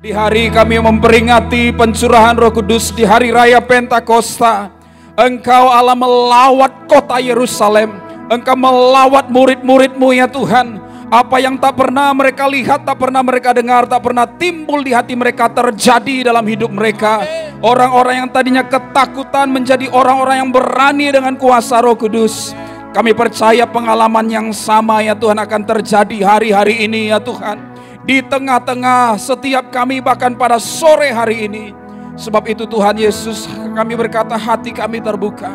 Di hari kami memperingati pencurahan Roh Kudus di hari raya Pentakosta, Engkau Allah melawat kota Yerusalem, Engkau melawat murid-murid-Mu ya Tuhan. Apa yang tak pernah mereka lihat, tak pernah mereka dengar, tak pernah timbul di hati mereka terjadi dalam hidup mereka. Orang-orang yang tadinya ketakutan menjadi orang-orang yang berani dengan kuasa Roh Kudus. Kami percaya pengalaman yang sama ya Tuhan akan terjadi hari-hari ini ya Tuhan. Di tengah-tengah setiap kami, bahkan pada sore hari ini. Sebab itu Tuhan Yesus, kami berkata hati kami terbuka.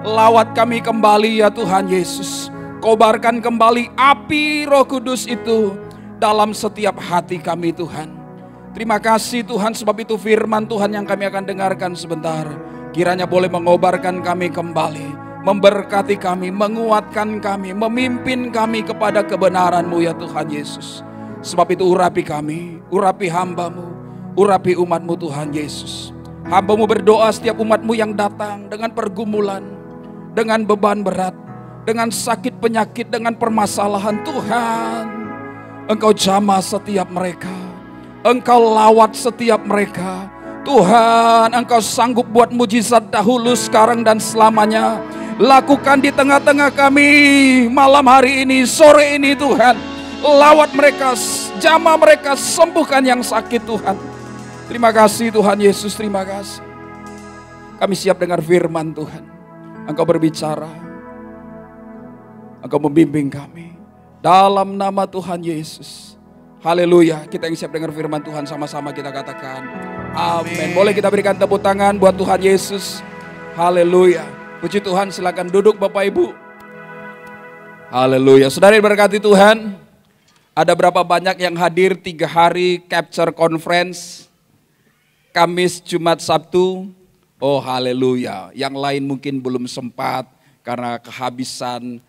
Lawat kami kembali ya Tuhan Yesus. Kobarkan kembali api Roh Kudus itu dalam setiap hati kami Tuhan. Terima kasih Tuhan, sebab itu firman Tuhan yang kami akan dengarkan sebentar. Kiranya boleh mengobarkan kami kembali, memberkati kami, menguatkan kami, memimpin kami kepada kebenaran-Mu ya Tuhan Yesus. Sebab itu urapi kami, urapi hamba-Mu, urapi umat-Mu Tuhan Yesus. Hamba-Mu berdoa setiap umat-Mu yang datang dengan pergumulan, dengan beban berat, dengan sakit penyakit, dengan permasalahan. Tuhan, Engkau jamah setiap mereka, Engkau lawat setiap mereka. Tuhan, Engkau sanggup buat mujizat dahulu, sekarang dan selamanya. Lakukan di tengah-tengah kami malam hari ini, sore ini Tuhan. Lawat mereka, jamah mereka, sembuhkan yang sakit Tuhan. Terima kasih Tuhan Yesus, terima kasih. Kami siap dengar firman Tuhan. Engkau berbicara, Engkau membimbing kami. Dalam nama Tuhan Yesus. Haleluya. Kita yang siap dengar firman Tuhan, sama-sama kita katakan amin. Boleh kita berikan tepuk tangan buat Tuhan Yesus. Haleluya. Puji Tuhan, silakan duduk Bapak Ibu. Haleluya. Saudara diberkati Tuhan. Ada berapa banyak yang hadir 3 hari Capture Conference, Kamis, Jumat, Sabtu? Oh haleluya. Yang lain mungkin belum sempat karena kehabisan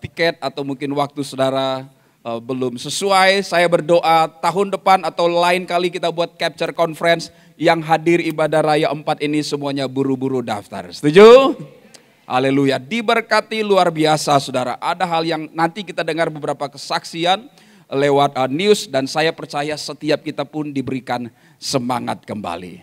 tiket atau mungkin waktu saudara belum sesuai. Saya berdoa tahun depan atau lain kali kita buat Capture Conference, yang hadir ibadah raya 4 ini semuanya buru-buru daftar. Setuju? Haleluya, diberkati luar biasa saudara. Ada hal yang nanti kita dengar beberapa kesaksian lewat news, dan saya percaya setiap kita pun diberikan semangat kembali.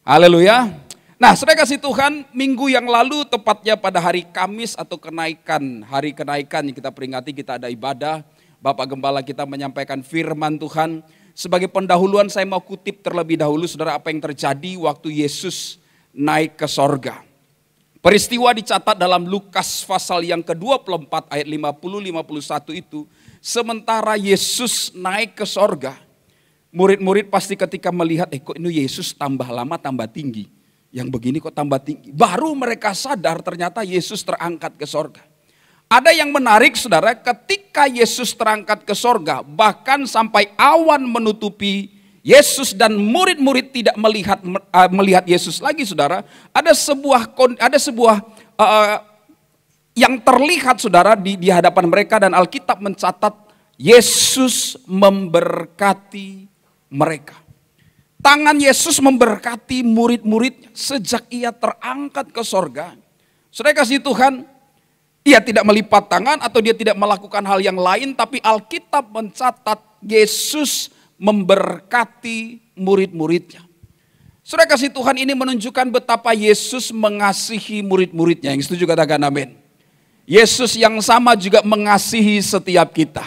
Haleluya. Nah, saudara kasih Tuhan, minggu yang lalu tepatnya pada hari Kamis atau kenaikan, hari kenaikan yang kita peringati, kita ada ibadah. Bapak Gembala kita menyampaikan firman Tuhan. Sebagai pendahuluan saya mau kutip terlebih dahulu saudara apa yang terjadi waktu Yesus naik ke sorga. Peristiwa dicatat dalam Lukas pasal yang ke-24 ayat 50-51 itu. Sementara Yesus naik ke sorga, murid-murid pasti ketika melihat, kok ini Yesus tambah lama tambah tinggi. Yang begini kok tambah tinggi. Baru mereka sadar ternyata Yesus terangkat ke sorga. Ada yang menarik saudara, ketika Yesus terangkat ke sorga, bahkan sampai awan menutupi Yesus dan murid-murid tidak melihat Yesus lagi saudara. Ada sebuah yang terlihat saudara di hadapan mereka, dan Alkitab mencatat Yesus memberkati mereka. Tangan Yesus memberkati murid-muridnya sejak ia terangkat ke sorga. Saudara kasih Tuhan, ia tidak melipat tangan atau dia tidak melakukan hal yang lain, tapi Alkitab mencatat Yesus memberkati murid-muridnya. Saudara kasih Tuhan, ini menunjukkan betapa Yesus mengasihi murid-muridnya. Yang setuju katakan amin. Yesus yang sama juga mengasihi setiap kita.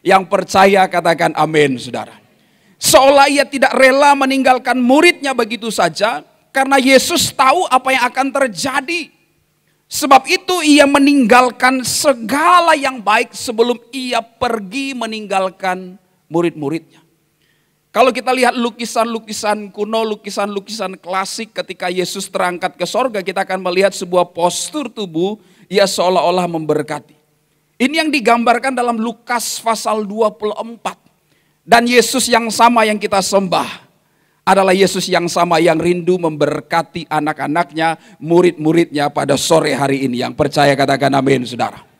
Yang percaya katakan amin saudara. Seolah ia tidak rela meninggalkan muridnya begitu saja, karena Yesus tahu apa yang akan terjadi. Sebab itu ia meninggalkan segala yang baik sebelum ia pergi meninggalkan murid-muridnya. Kalau kita lihat lukisan-lukisan kuno, lukisan-lukisan klasik ketika Yesus terangkat ke sorga, kita akan melihat sebuah postur tubuh, ia seolah-olah memberkati. Ini yang digambarkan dalam Lukas pasal 24. Dan Yesus yang sama yang kita sembah adalah Yesus yang sama yang rindu memberkati anak-anaknya, murid-muridnya pada sore hari ini. Yang percaya katakan amin saudara.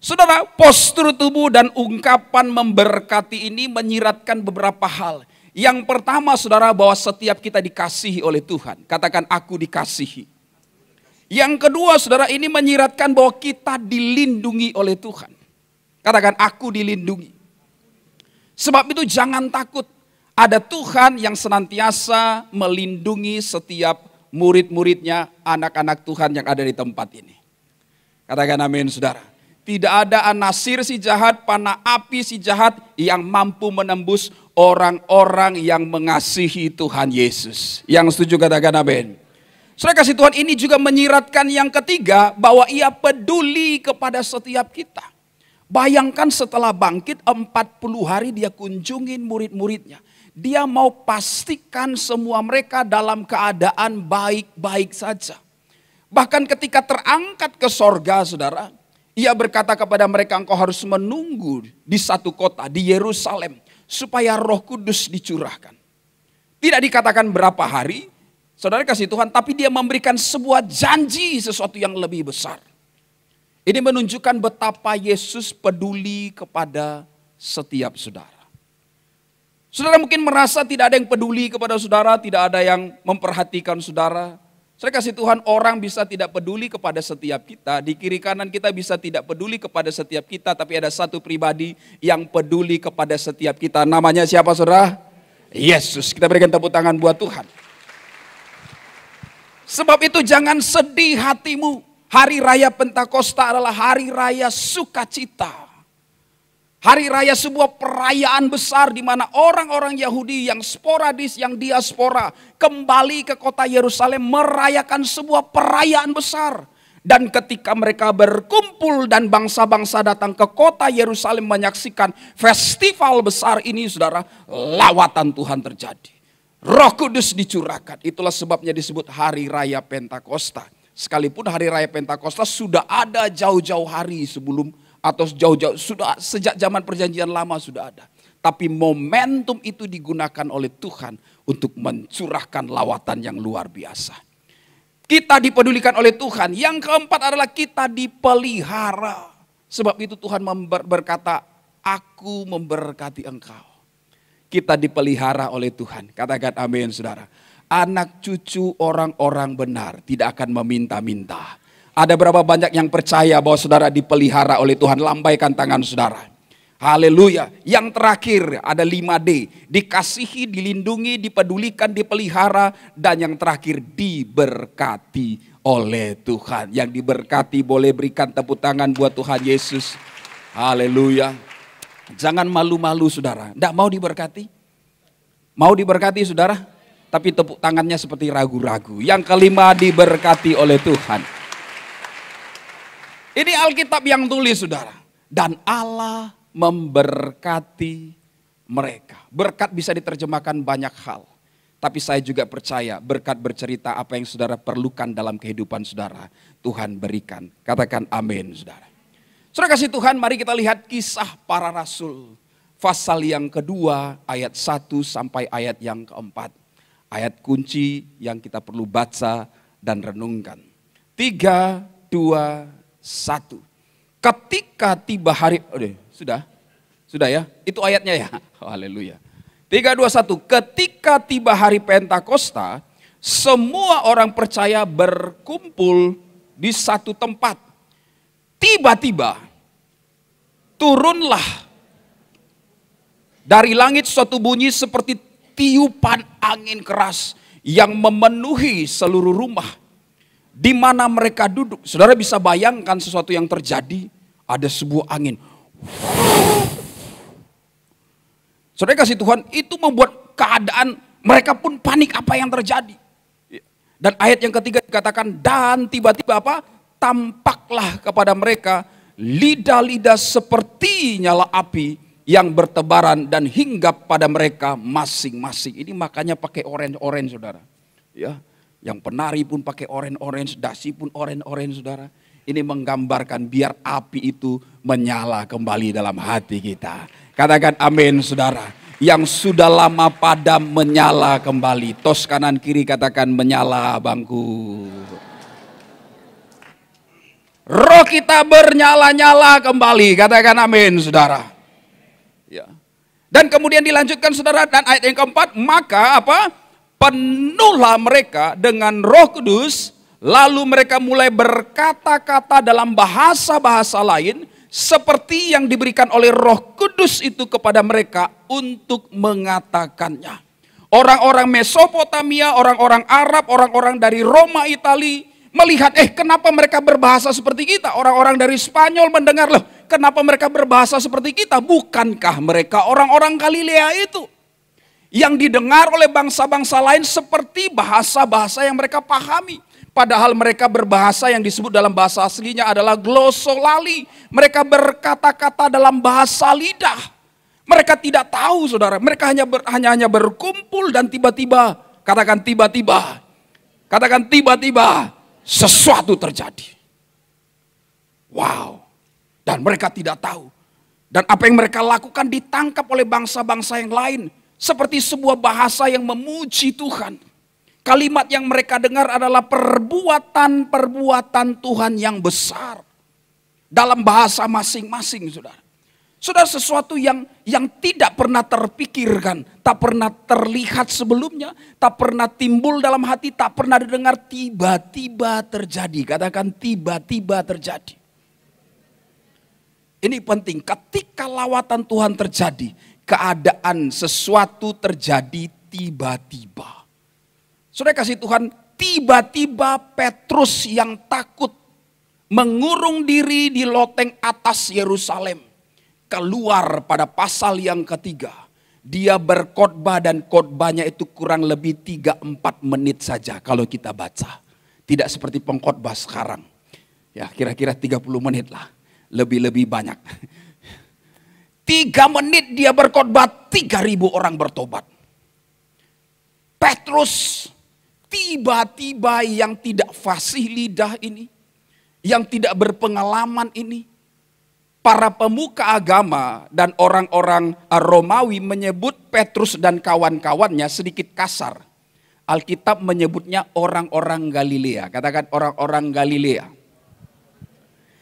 Saudara, postur tubuh dan ungkapan memberkati ini menyiratkan beberapa hal. Yang pertama saudara, bahwa setiap kita dikasihi oleh Tuhan. Katakan aku dikasihi. Yang kedua saudara, ini menyiratkan bahwa kita dilindungi oleh Tuhan. Katakan aku dilindungi. Sebab itu jangan takut. Ada Tuhan yang senantiasa melindungi setiap murid-muridnya, anak-anak Tuhan yang ada di tempat ini. Katakan amin, saudara. Tidak ada anasir si jahat, panah api si jahat yang mampu menembus orang-orang yang mengasihi Tuhan Yesus. Yang setuju katakan amin. Saudara kasih Tuhan, ini juga menyiratkan yang ketiga, bahwa ia peduli kepada setiap kita. Bayangkan setelah bangkit 40 hari dia kunjungin murid-muridnya. Dia mau pastikan semua mereka dalam keadaan baik-baik saja. Bahkan ketika terangkat ke sorga, saudara, ia berkata kepada mereka, engkau harus menunggu di satu kota, di Yerusalem, supaya Roh Kudus dicurahkan. Tidak dikatakan berapa hari, saudara kasih Tuhan, tapi dia memberikan sebuah janji sesuatu yang lebih besar. Ini menunjukkan betapa Yesus peduli kepada setiap saudara. Saudara mungkin merasa tidak ada yang peduli kepada saudara, tidak ada yang memperhatikan saudara. Saya kasih Tuhan, orang bisa tidak peduli kepada setiap kita, di kiri kanan kita bisa tidak peduli kepada setiap kita, tapi ada satu pribadi yang peduli kepada setiap kita. Namanya siapa saudara? Yesus. Kita berikan tepuk tangan buat Tuhan. Sebab itu jangan sedih hatimu. Hari Raya Pentakosta adalah hari raya sukacita. Hari raya sebuah perayaan besar di mana orang-orang Yahudi yang sporadis, yang diaspora kembali ke kota Yerusalem merayakan sebuah perayaan besar. Dan ketika mereka berkumpul dan bangsa-bangsa datang ke kota Yerusalem menyaksikan festival besar ini, saudara, lawatan Tuhan terjadi. Roh Kudus dicurahkan. Itulah sebabnya disebut hari raya Pentakosta. Sekalipun hari raya Pentakosta sudah ada jauh-jauh hari sebelum, atau jauh-jauh, sudah sejak zaman perjanjian lama sudah ada. Tapi momentum itu digunakan oleh Tuhan untuk mencurahkan lawatan yang luar biasa. Kita dipedulikan oleh Tuhan. Yang keempat adalah kita dipelihara. Sebab itu Tuhan berkata, aku memberkati engkau. Kita dipelihara oleh Tuhan. Katakan amin, saudara. Anak cucu orang-orang benar tidak akan meminta-minta. Ada berapa banyak yang percaya bahwa saudara dipelihara oleh Tuhan? Lambaikan tangan saudara. Haleluya. Yang terakhir ada 5D. Dikasihi, dilindungi, dipedulikan, dipelihara. Dan yang terakhir diberkati oleh Tuhan. Yang diberkati boleh berikan tepuk tangan buat Tuhan Yesus. Haleluya. Jangan malu-malu saudara. Tidak mau diberkati? Mau diberkati saudara? Tapi tepuk tangannya seperti ragu-ragu. Yang kelima diberkati oleh Tuhan. Ini Alkitab yang tulis saudara. Dan Allah memberkati mereka. Berkat bisa diterjemahkan banyak hal. Tapi saya juga percaya berkat bercerita apa yang saudara perlukan dalam kehidupan saudara. Tuhan berikan. Katakan amin saudara. Saudara kasih Tuhan, mari kita lihat kisah para rasul. Pasal yang kedua ayat 1 sampai ayat yang keempat. Ayat kunci yang kita perlu baca dan renungkan. 3, 2, 1. Ketika tiba hari, sudah ya, itu ayatnya ya. Haleluya. 3, 2, 1. Ketika tiba hari Pentakosta, semua orang percaya berkumpul di satu tempat. Tiba-tiba turunlah dari langit suatu bunyi seperti tiupan angin keras yang memenuhi seluruh rumah di mana mereka duduk. Saudara bisa bayangkan sesuatu yang terjadi, ada sebuah angin. Saudara kasih Tuhan, itu membuat keadaan mereka pun panik apa yang terjadi. Dan ayat yang ketiga dikatakan, dan tiba-tiba apa? Tampaklah kepada mereka lidah-lidah seperti nyala api yang bertebaran dan hinggap pada mereka masing-masing. Ini makanya pakai orange-orange saudara. Ya. Yang penari pun pakai orange-orange, dasi pun orange-orange saudara. Ini menggambarkan biar api itu menyala kembali dalam hati kita. Katakan amin saudara. Yang sudah lama padam menyala kembali. Tos kanan kiri katakan menyala bangku. Roh kita bernyala-nyala kembali. Katakan amin saudara. Ya. Dan kemudian dilanjutkan saudara, dan ayat yang keempat, maka apa? Penuhlah mereka dengan Roh Kudus, lalu mereka mulai berkata-kata dalam bahasa-bahasa lain seperti yang diberikan oleh Roh Kudus itu kepada mereka untuk mengatakannya. Orang-orang Mesopotamia, orang-orang Arab, orang-orang dari Roma, Itali melihat, kenapa mereka berbahasa seperti kita? Orang-orang dari Spanyol mendengar, loh, kenapa mereka berbahasa seperti kita? Bukankah mereka orang-orang Galilea itu? Yang didengar oleh bangsa-bangsa lain seperti bahasa-bahasa yang mereka pahami. Padahal mereka berbahasa yang disebut dalam bahasa aslinya adalah glosolali. Mereka berkata-kata dalam bahasa lidah. Mereka tidak tahu, saudara. Mereka hanya berkumpul dan tiba-tiba, katakan tiba-tiba, sesuatu terjadi. Wow. Dan mereka tidak tahu. Dan apa yang mereka lakukan ditangkap oleh bangsa-bangsa yang lain. Seperti sebuah bahasa yang memuji Tuhan. Kalimat yang mereka dengar adalah perbuatan-perbuatan Tuhan yang besar. Dalam bahasa masing-masing, saudara. Saudara, sesuatu yang tidak pernah terpikirkan, tak pernah terlihat sebelumnya, tak pernah timbul dalam hati, tak pernah didengar, tiba-tiba terjadi. Katakan tiba-tiba terjadi. Ini penting, ketika lawatan Tuhan terjadi, keadaan sesuatu terjadi tiba-tiba. Saudara kasih Tuhan, tiba-tiba Petrus yang takut mengurung diri di loteng atas Yerusalem. Keluar pada pasal yang ketiga. Dia berkhotbah dan khotbahnya itu kurang lebih 3-4 menit saja kalau kita baca. Tidak seperti pengkhotbah sekarang. Ya, kira-kira 30 menit lah. Lebih-lebih banyak. 3 menit dia berkhotbah, 3.000 orang bertobat. Petrus tiba-tiba yang tidak fasih lidah ini, yang tidak berpengalaman ini, para pemuka agama dan orang-orang Romawi menyebut Petrus dan kawan-kawannya sedikit kasar. Alkitab menyebutnya orang-orang Galilea. Katakan orang-orang Galilea.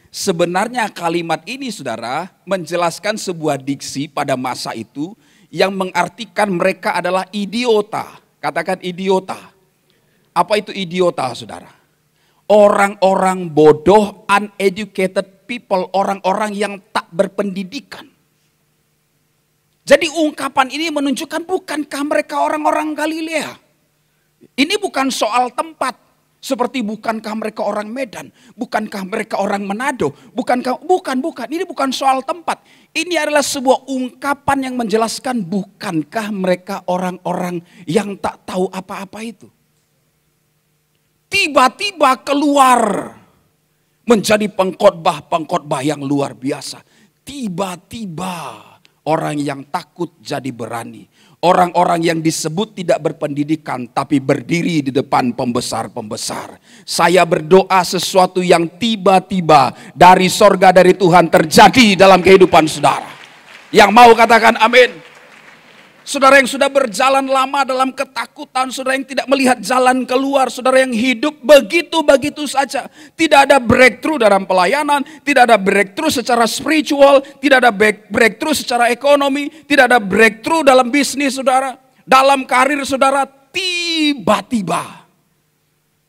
Sebenarnya kalimat ini, saudara, menjelaskan sebuah diksi pada masa itu yang mengartikan mereka adalah idiota. Katakan idiota. Apa itu idiota, saudara? Orang-orang bodoh, uneducated people, orang-orang yang tak berpendidikan. Jadi ungkapan ini menunjukkan bukankah mereka orang-orang Galilea? Ini bukan soal tempat, seperti bukankah mereka orang Medan, bukankah mereka orang Manado, bukan. Ini bukan soal tempat. Ini adalah sebuah ungkapan yang menjelaskan bukankah mereka orang-orang yang tak tahu apa-apa itu. Tiba-tiba keluar menjadi pengkhotbah yang luar biasa. Tiba-tiba orang yang takut jadi berani. Orang-orang yang disebut tidak berpendidikan tapi berdiri di depan pembesar-pembesar. Saya berdoa sesuatu yang tiba-tiba dari sorga dari Tuhan terjadi dalam kehidupan saudara. Yang mau katakan amin. Saudara yang sudah berjalan lama dalam ketakutan, saudara yang tidak melihat jalan keluar, saudara yang hidup begitu-begitu saja. Tidak ada breakthrough dalam pelayanan, tidak ada breakthrough secara spiritual, tidak ada breakthrough secara ekonomi, tidak ada breakthrough dalam bisnis saudara, dalam karir saudara. Tiba-tiba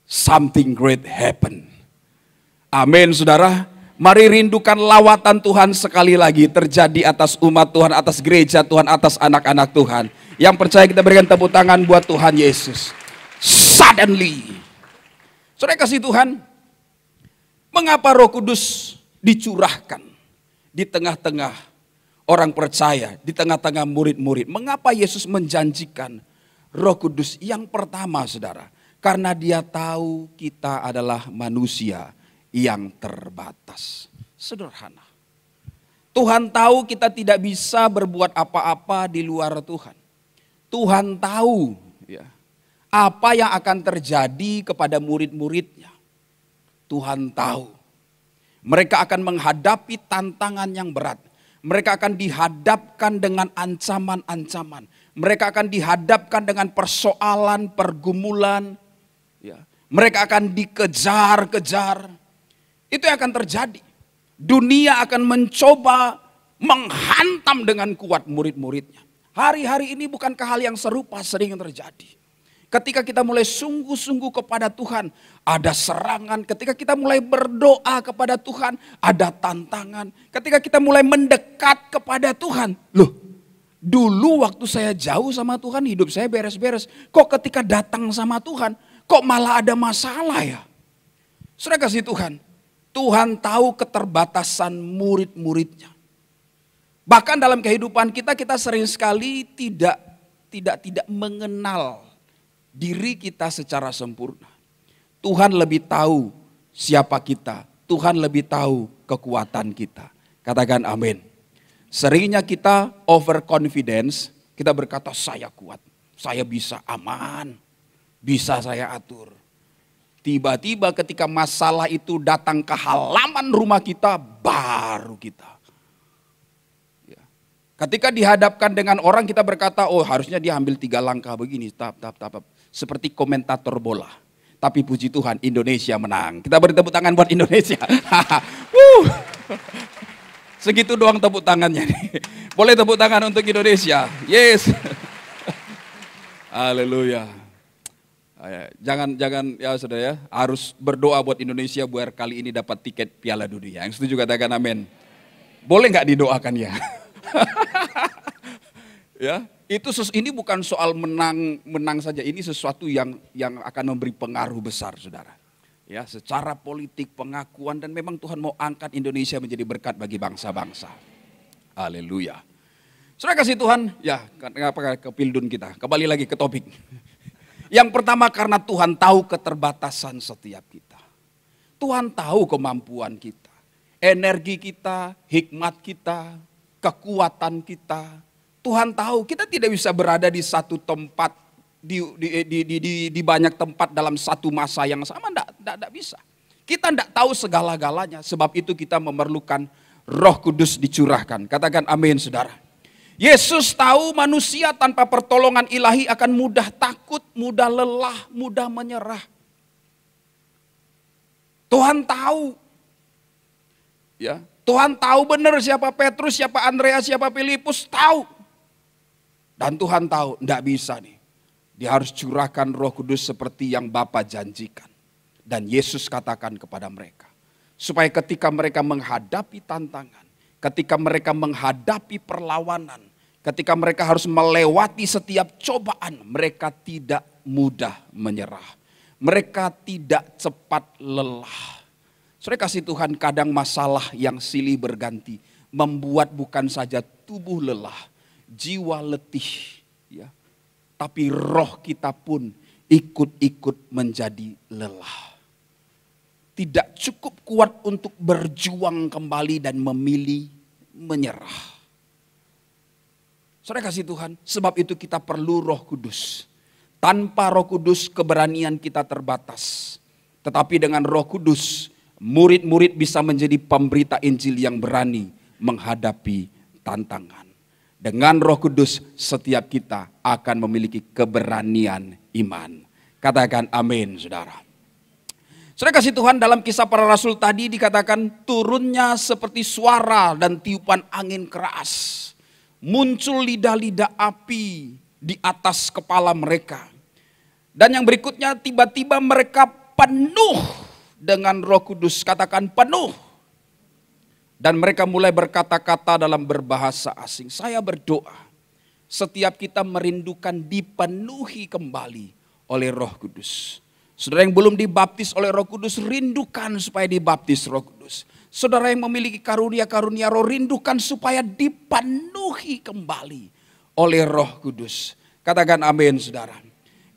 something great happen. Amin saudara. Mari rindukan lawatan Tuhan sekali lagi terjadi atas umat Tuhan, atas gereja Tuhan, atas anak-anak Tuhan. Yang percaya kita berikan tepuk tangan buat Tuhan Yesus. Suddenly. Saudara kasih Tuhan, mengapa Roh Kudus dicurahkan di tengah-tengah orang percaya, di tengah-tengah murid-murid? Mengapa Yesus menjanjikan Roh Kudus? Yang pertama saudara, karena dia tahu kita adalah manusia yang terbatas. Sederhana. Tuhan tahu kita tidak bisa berbuat apa-apa di luar Tuhan. Tuhan tahu ya, apa yang akan terjadi kepada murid-muridnya. Tuhan tahu. Mereka akan menghadapi tantangan yang berat. Mereka akan dihadapkan dengan ancaman-ancaman. Mereka akan dihadapkan dengan persoalan, pergumulan. Ya. Mereka akan dikejar-kejar. Itu yang akan terjadi. Dunia akan mencoba menghantam dengan kuat murid-muridnya. Hari-hari ini bukankah hal yang serupa sering terjadi. Ketika kita mulai sungguh-sungguh kepada Tuhan, ada serangan. Ketika kita mulai berdoa kepada Tuhan, ada tantangan. Ketika kita mulai mendekat kepada Tuhan. Loh, dulu waktu saya jauh sama Tuhan, hidup saya beres-beres. Kok ketika datang sama Tuhan, kok malah ada masalah ya? Saudara kasih Tuhan, Tuhan tahu keterbatasan murid-muridnya. Bahkan dalam kehidupan kita sering sekali tidak mengenal diri kita secara sempurna. Tuhan lebih tahu siapa kita. Tuhan lebih tahu kekuatan kita. Katakan amin. Seringnya kita overconfidence. Kita berkata saya kuat. Saya bisa aman. Bisa saya atur. Tiba-tiba ketika masalah itu datang ke halaman rumah kita. Baru kita. Ketika dihadapkan dengan orang kita berkata, oh harusnya dia ambil 3 langkah begini. Seperti komentator bola. Tapi puji Tuhan Indonesia menang. Kita beri tepuk tangan buat Indonesia. Segitu doang tepuk tangannya nih. Boleh tepuk tangan untuk Indonesia. Yes. Haleluya. Jangan ya saudara ya. Harus berdoa buat Indonesia biar kali ini dapat tiket Piala Dunia. Yang setuju katakan amin. Boleh nggak didoakan ya? Ya, ini bukan soal menang saja, ini sesuatu yang akan memberi pengaruh besar, saudara. Ya, secara politik, pengakuan, dan memang Tuhan mau angkat Indonesia menjadi berkat bagi bangsa-bangsa. Haleluya. Saudara kasih Tuhan, ya, kenapa ke Pildun kita? Kembali lagi ke topik. Yang pertama karena Tuhan tahu keterbatasan setiap kita. Tuhan tahu kemampuan kita, energi kita, hikmat kita, kekuatan kita. Tuhan tahu kita tidak bisa berada di satu tempat, di banyak tempat dalam satu masa yang sama, tidak bisa. Kita tidak tahu segala-galanya, sebab itu kita memerlukan Roh Kudus dicurahkan. Katakan amin saudara. Yesus tahu manusia tanpa pertolongan ilahi akan mudah takut, mudah lelah, mudah menyerah. Tuhan tahu. Ya, Tuhan tahu benar siapa Petrus, siapa Andreas, siapa Filipus, tahu. Dan Tuhan tahu, enggak bisa nih. Dia harus curahkan Roh Kudus seperti yang Bapa janjikan. Dan Yesus katakan kepada mereka. Supaya ketika mereka menghadapi tantangan, ketika mereka menghadapi perlawanan, ketika mereka harus melewati setiap cobaan, mereka tidak mudah menyerah. Mereka tidak cepat lelah. Saudara kasih Tuhan, kadang masalah yang silih berganti membuat bukan saja tubuh lelah, jiwa letih, ya, tapi roh kita pun ikut-ikut menjadi lelah. Tidak cukup kuat untuk berjuang kembali dan memilih menyerah. Saudara kasih Tuhan, sebab itu kita perlu Roh Kudus. Tanpa Roh Kudus keberanian kita terbatas. Tetapi dengan Roh Kudus, murid-murid bisa menjadi pemberita Injil yang berani menghadapi tantangan. Dengan Roh Kudus setiap kita akan memiliki keberanian iman. Katakan amin saudara. Saudara kasih Tuhan, dalam Kisah Para Rasul tadi dikatakan turunnya seperti suara dan tiupan angin keras. Muncul lidah-lidah api di atas kepala mereka. Dan yang berikutnya tiba-tiba mereka penuh dengan Roh Kudus. Katakan penuh. Dan mereka mulai berkata-kata dalam berbahasa asing. Saya berdoa setiap kita merindukan dipenuhi kembali oleh Roh Kudus. Saudara yang belum dibaptis oleh Roh Kudus, rindukan supaya dibaptis Roh Kudus. Saudara yang memiliki karunia-karunia roh, rindukan supaya dipenuhi kembali oleh Roh Kudus. Katakan amin saudara.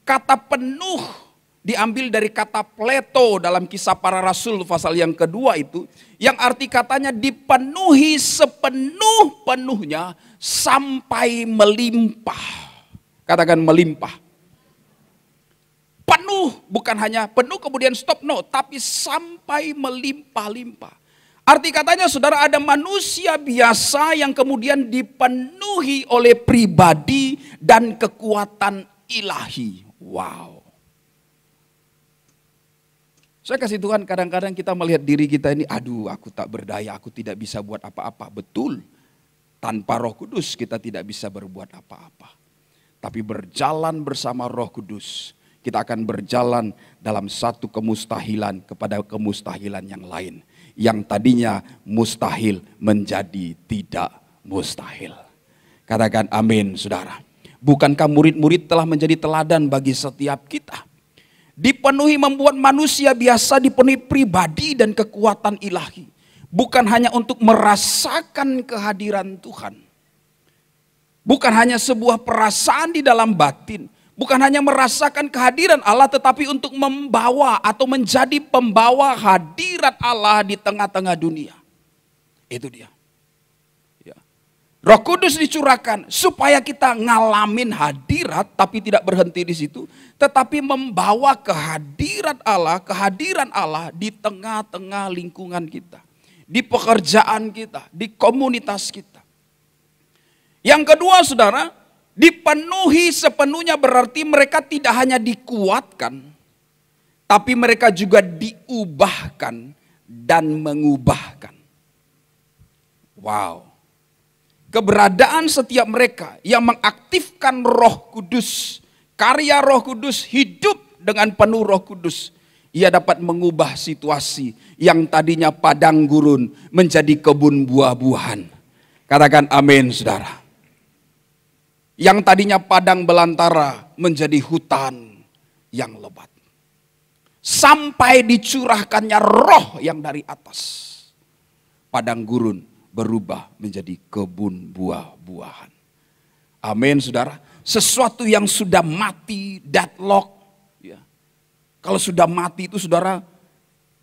Kata penuh diambil dari kata pleto dalam Kisah Para Rasul pasal yang kedua itu. Yang arti katanya dipenuhi sepenuh-penuhnya sampai melimpah. Katakan melimpah. Penuh, bukan hanya penuh kemudian stop, no. Tapi sampai melimpah-limpah. Arti katanya saudara, ada manusia biasa yang kemudian dipenuhi oleh pribadi dan kekuatan ilahi. Wow. Saya kasih Tuhan, kadang-kadang kita melihat diri kita ini, aduh aku tak berdaya, aku tidak bisa buat apa-apa. Betul, tanpa Roh Kudus kita tidak bisa berbuat apa-apa. Tapi berjalan bersama Roh Kudus, kita akan berjalan dalam satu kemustahilan kepada kemustahilan yang lain. Yang tadinya mustahil menjadi tidak mustahil. Katakan amin, saudara. Bukankah murid-murid telah menjadi teladan bagi setiap kita? Dipenuhi membuat manusia biasa dipenuhi pribadi dan kekuatan ilahi. Bukan hanya untuk merasakan kehadiran Tuhan. Bukan hanya sebuah perasaan di dalam batin. Bukan hanya merasakan kehadiran Allah, tetapi untuk membawa atau menjadi pembawa hadirat Allah di tengah-tengah dunia. Itu dia. Ya. Roh Kudus dicurahkan supaya kita ngalamin hadirat, tapi tidak berhenti di situ. Tetapi membawa kehadiran Allah di tengah-tengah lingkungan kita. Di pekerjaan kita, di komunitas kita. Yang kedua, saudara, dipenuhi sepenuhnya berarti mereka tidak hanya dikuatkan, tapi mereka juga diubahkan dan mengubahkan. Wow. Keberadaan setiap mereka yang mengaktifkan Roh Kudus, karya Roh Kudus, hidup dengan penuh Roh Kudus. Ia dapat mengubah situasi yang tadinya padang gurun menjadi kebun buah-buahan. Katakan amin, saudara. Yang tadinya padang belantara menjadi hutan yang lebat. Sampai dicurahkannya roh yang dari atas. Padang gurun berubah menjadi kebun buah-buahan. Amin, saudara. Sesuatu yang sudah mati, deadlock. Ya. Kalau sudah mati itu, saudara,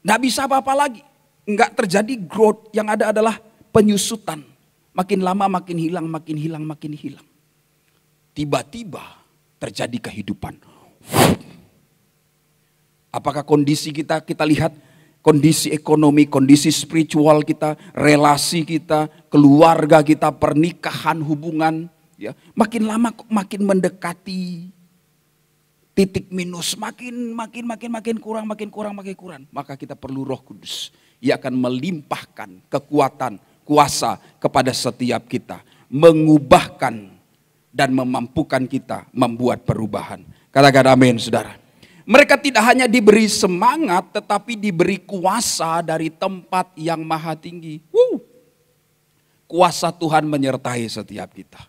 nggak bisa apa-apa lagi. Nggak terjadi growth, yang ada adalah penyusutan. Makin lama makin hilang, makin hilang, makin hilang. Tiba-tiba terjadi kehidupan. Apakah kondisi kita lihat, kondisi ekonomi, kondisi spiritual kita, relasi kita, keluarga kita, pernikahan, hubungan, ya, makin lama makin mendekati titik minus, makin kurang. Maka kita perlu Roh Kudus. Ia akan melimpahkan kekuatan, kuasa kepada setiap kita, mengubahkan dan memampukan kita membuat perubahan. Katakan amin, saudara. Mereka tidak hanya diberi semangat, tetapi diberi kuasa dari tempat yang maha tinggi. Kuasa Tuhan menyertai setiap kita.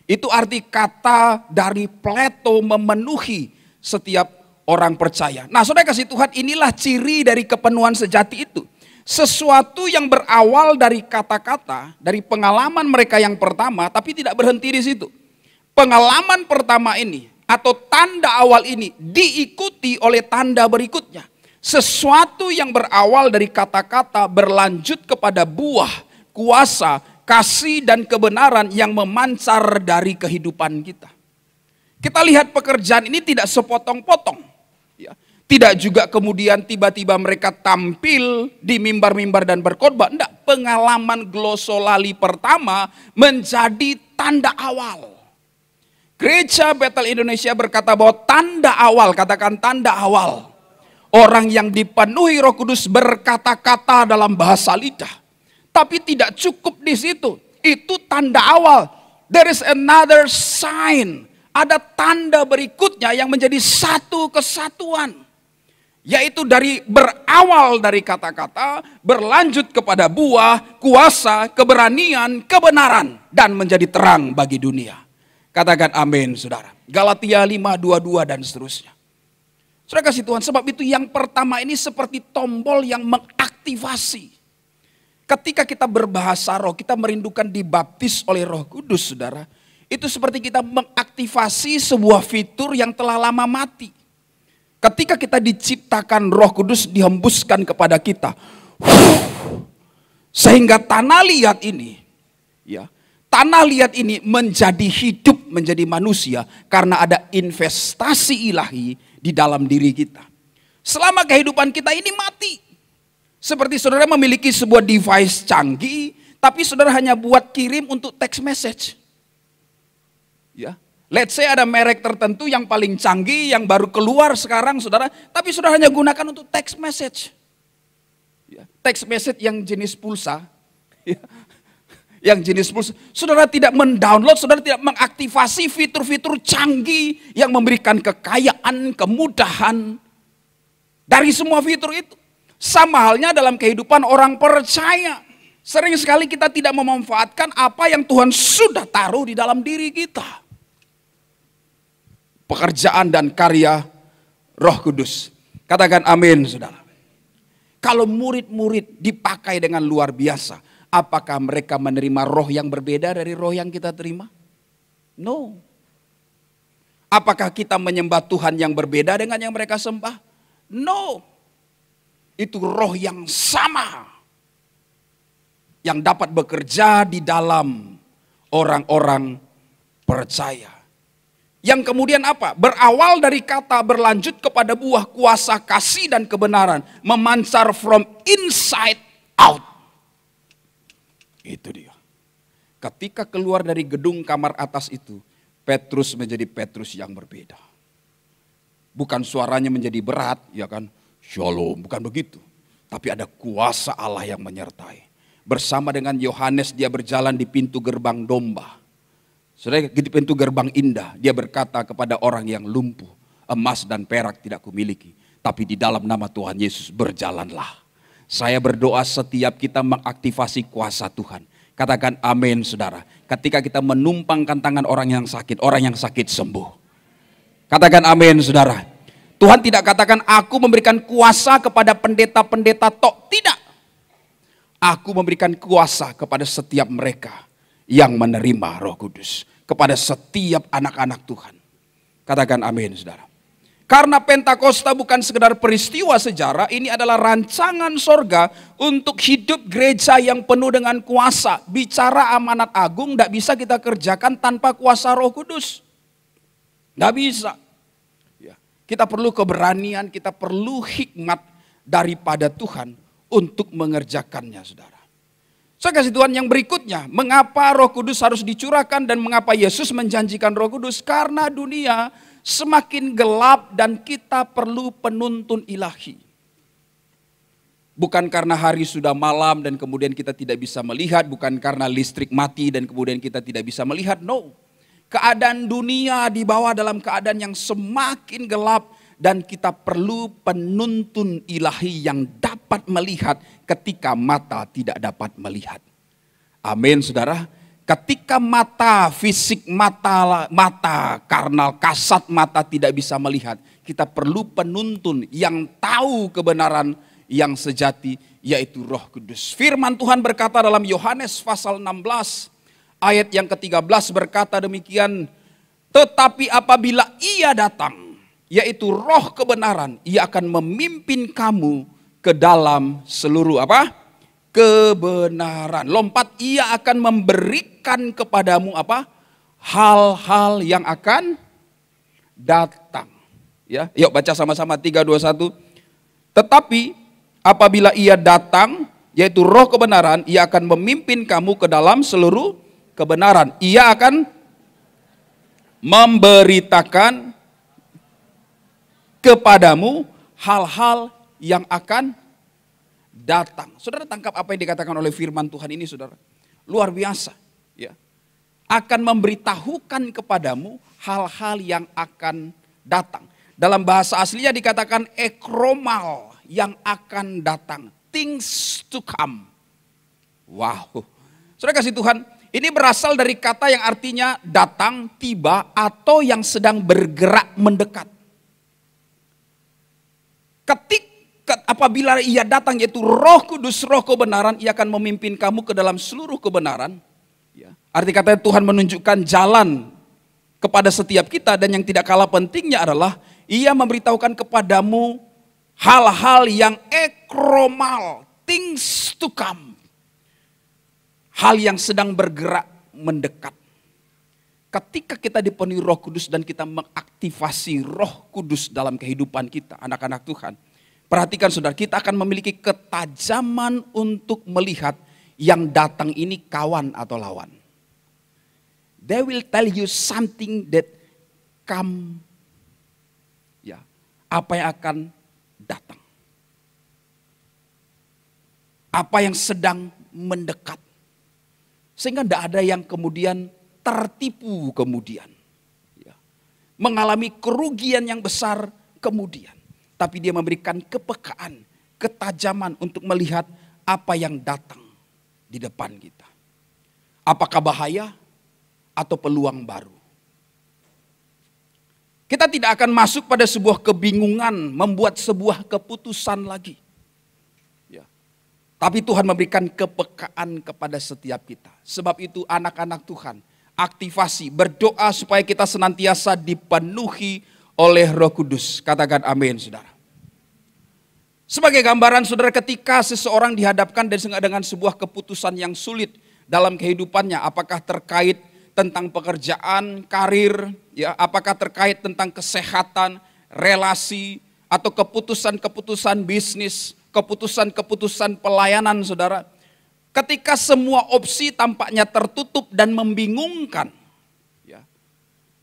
Itu arti kata dari Plato memenuhi setiap orang percaya. Nah, saudara kasih Tuhan, inilah ciri dari kepenuhan sejati itu. Sesuatu yang berawal dari kata-kata, dari pengalaman mereka yang pertama, tapi tidak berhenti di situ. Pengalaman pertama ini atau tanda awal ini diikuti oleh tanda berikutnya. Sesuatu yang berawal dari kata-kata berlanjut kepada buah, kuasa, kasih dan kebenaran yang memancar dari kehidupan kita. Kita lihat pekerjaan ini tidak sepotong-potong. Ya. Tidak juga kemudian tiba-tiba mereka tampil di mimbar-mimbar dan berkhotbah. Enggak, pengalaman glosolali pertama menjadi tanda awal. Gereja Bethel Indonesia berkata bahwa tanda awal, katakan tanda awal. Orang yang dipenuhi Roh Kudus berkata-kata dalam bahasa lidah. Tapi tidak cukup di situ. Itu tanda awal. There is another sign. Ada tanda berikutnya yang menjadi satu kesatuan. Yaitu berawal dari kata-kata, berlanjut kepada buah, kuasa, keberanian, kebenaran. Dan menjadi terang bagi dunia. Katakan amin, saudara. Galatia 5:22 dan seterusnya. Saudara kasih Tuhan, sebab itu yang pertama ini seperti tombol yang mengaktifasi. Ketika kita berbahasa roh, kita merindukan dibaptis oleh Roh Kudus, saudara. Itu seperti kita mengaktifasi sebuah fitur yang telah lama mati. Ketika kita diciptakan, Roh Kudus dihembuskan kepada kita. Sehingga tanah liat ini, ya, tanah liat ini menjadi hidup, menjadi manusia karena ada investasi ilahi di dalam diri kita. Selama kehidupan kita ini mati. Seperti saudara memiliki sebuah device canggih, tapi saudara hanya buat kirim untuk text message. Ya, let's say ada merek tertentu yang paling canggih, yang baru keluar sekarang saudara, tapi saudara hanya gunakan untuk text message. Ya, text message yang jenis pulsa. Ya. yang jenis plus, saudara tidak mendownload, saudara tidak mengaktifasi fitur-fitur canggih yang memberikan kekayaan, kemudahan dari semua fitur itu. Sama halnya dalam kehidupan orang percaya. Sering sekali kita tidak memanfaatkan apa yang Tuhan sudah taruh di dalam diri kita. Pekerjaan dan karya Roh Kudus. Katakan amin, saudara. Kalau murid-murid dipakai dengan luar biasa, apakah mereka menerima roh yang berbeda dari roh yang kita terima? No. Apakah kita menyembah Tuhan yang berbeda dengan yang mereka sembah? No. Itu roh yang sama yang dapat bekerja di dalam orang-orang percaya. Yang kemudian apa? Berawal dari kata, berlanjut kepada buah kuasa kasih dan kebenaran. Memancar from inside out. Itu dia. Ketika keluar dari gedung kamar atas itu, Petrus menjadi Petrus yang berbeda. Bukan suaranya menjadi berat, ya kan? Shalom, bukan begitu. Tapi ada kuasa Allah yang menyertai. Bersama dengan Yohanes dia berjalan di pintu gerbang domba. Saudara, di pintu gerbang indah, dia berkata kepada orang yang lumpuh, emas dan perak tidak kumiliki, tapi di dalam nama Tuhan Yesus berjalanlah. Saya berdoa setiap kita mengaktifasi kuasa Tuhan. Katakan amin, saudara. Ketika kita menumpangkan tangan orang yang sakit sembuh. Katakan amin, saudara. Tuhan tidak katakan aku memberikan kuasa kepada pendeta-pendeta tok, tidak. Aku memberikan kuasa kepada setiap mereka yang menerima Roh Kudus, kepada setiap anak-anak Tuhan. Katakan amin, saudara. Karena Pentakosta bukan sekedar peristiwa sejarah, ini adalah rancangan sorga untuk hidup gereja yang penuh dengan kuasa. Bicara amanat agung tidak bisa kita kerjakan tanpa kuasa Roh Kudus. Tidak bisa. Ya. Kita perlu keberanian, kita perlu hikmat daripada Tuhan untuk mengerjakannya, saudara. Saya kasih Tuhan yang berikutnya, mengapa Roh Kudus harus dicurahkan dan mengapa Yesus menjanjikan Roh Kudus? Karena dunia semakin gelap dan kita perlu penuntun ilahi. Bukan karena hari sudah malam dan kemudian kita tidak bisa melihat, bukan karena listrik mati dan kemudian kita tidak bisa melihat, no. Keadaan dunia dibawa dalam keadaan yang semakin gelap dan kita perlu penuntun ilahi yang dapat melihat ketika mata tidak dapat melihat. Amin, saudara. Ketika mata fisik, mata karnal, kasat mata tidak bisa melihat, kita perlu penuntun yang tahu kebenaran yang sejati, yaitu Roh Kudus. Firman Tuhan berkata dalam Yohanes pasal 16 ayat yang ke-13 berkata demikian, tetapi apabila Ia datang, yaitu Roh kebenaran, Ia akan memimpin kamu ke dalam seluruh apa? Kebenaran. Lompat, Ia akan memberikan kepadamu apa? Hal-hal yang akan datang. Ya, yuk baca sama-sama 3, 2, 1. Tetapi apabila Ia datang, yaitu Roh kebenaran, Ia akan memimpin kamu ke dalam seluruh kebenaran. Ia akan memberitakan kepadamu hal-hal yang akan datang. Saudara tangkap apa yang dikatakan oleh firman Tuhan ini, saudara. Luar biasa. Ya. Akan memberitahukan kepadamu hal-hal yang akan datang. Dalam bahasa aslinya dikatakan ekromal, yang akan datang. Things to come. Wow. Saudara kasih Tuhan, ini berasal dari kata yang artinya datang, tiba, atau yang sedang bergerak mendekat. Apabila Ia datang, yaitu Roh Kudus, Roh kebenaran, Ia akan memimpin kamu ke dalam seluruh kebenaran. Ya. Arti katanya Tuhan menunjukkan jalan kepada setiap kita, dan yang tidak kalah pentingnya adalah Ia memberitahukan kepadamu hal-hal yang ekromal, things to come. Hal yang sedang bergerak mendekat. Ketika kita dipenuhi Roh Kudus dan kita mengaktifasi Roh Kudus dalam kehidupan kita, anak-anak Tuhan. Perhatikan saudara, kita akan memiliki ketajaman untuk melihat yang datang ini kawan atau lawan. They will tell you something that come. Ya, apa yang akan datang. Apa yang sedang mendekat. Sehingga tidak ada yang kemudian tertipu kemudian. Ya. Mengalami kerugian yang besar kemudian. Tapi dia memberikan kepekaan, ketajaman untuk melihat apa yang datang di depan kita. Apakah bahaya atau peluang baru. Kita tidak akan masuk pada sebuah kebingungan, membuat sebuah keputusan lagi. Ya. Tapi Tuhan memberikan kepekaan kepada setiap kita. Sebab itu anak-anak Tuhan, aktivasi, berdoa supaya kita senantiasa dipenuhi oleh Roh Kudus. Katakan amin, saudara. Sebagai gambaran, saudara, ketika seseorang dihadapkan dengan sebuah keputusan yang sulit dalam kehidupannya, apakah terkait tentang pekerjaan, karir, ya, apakah terkait tentang kesehatan, relasi, atau keputusan-keputusan bisnis, keputusan-keputusan pelayanan, saudara. Ketika semua opsi tampaknya tertutup dan membingungkan, ya,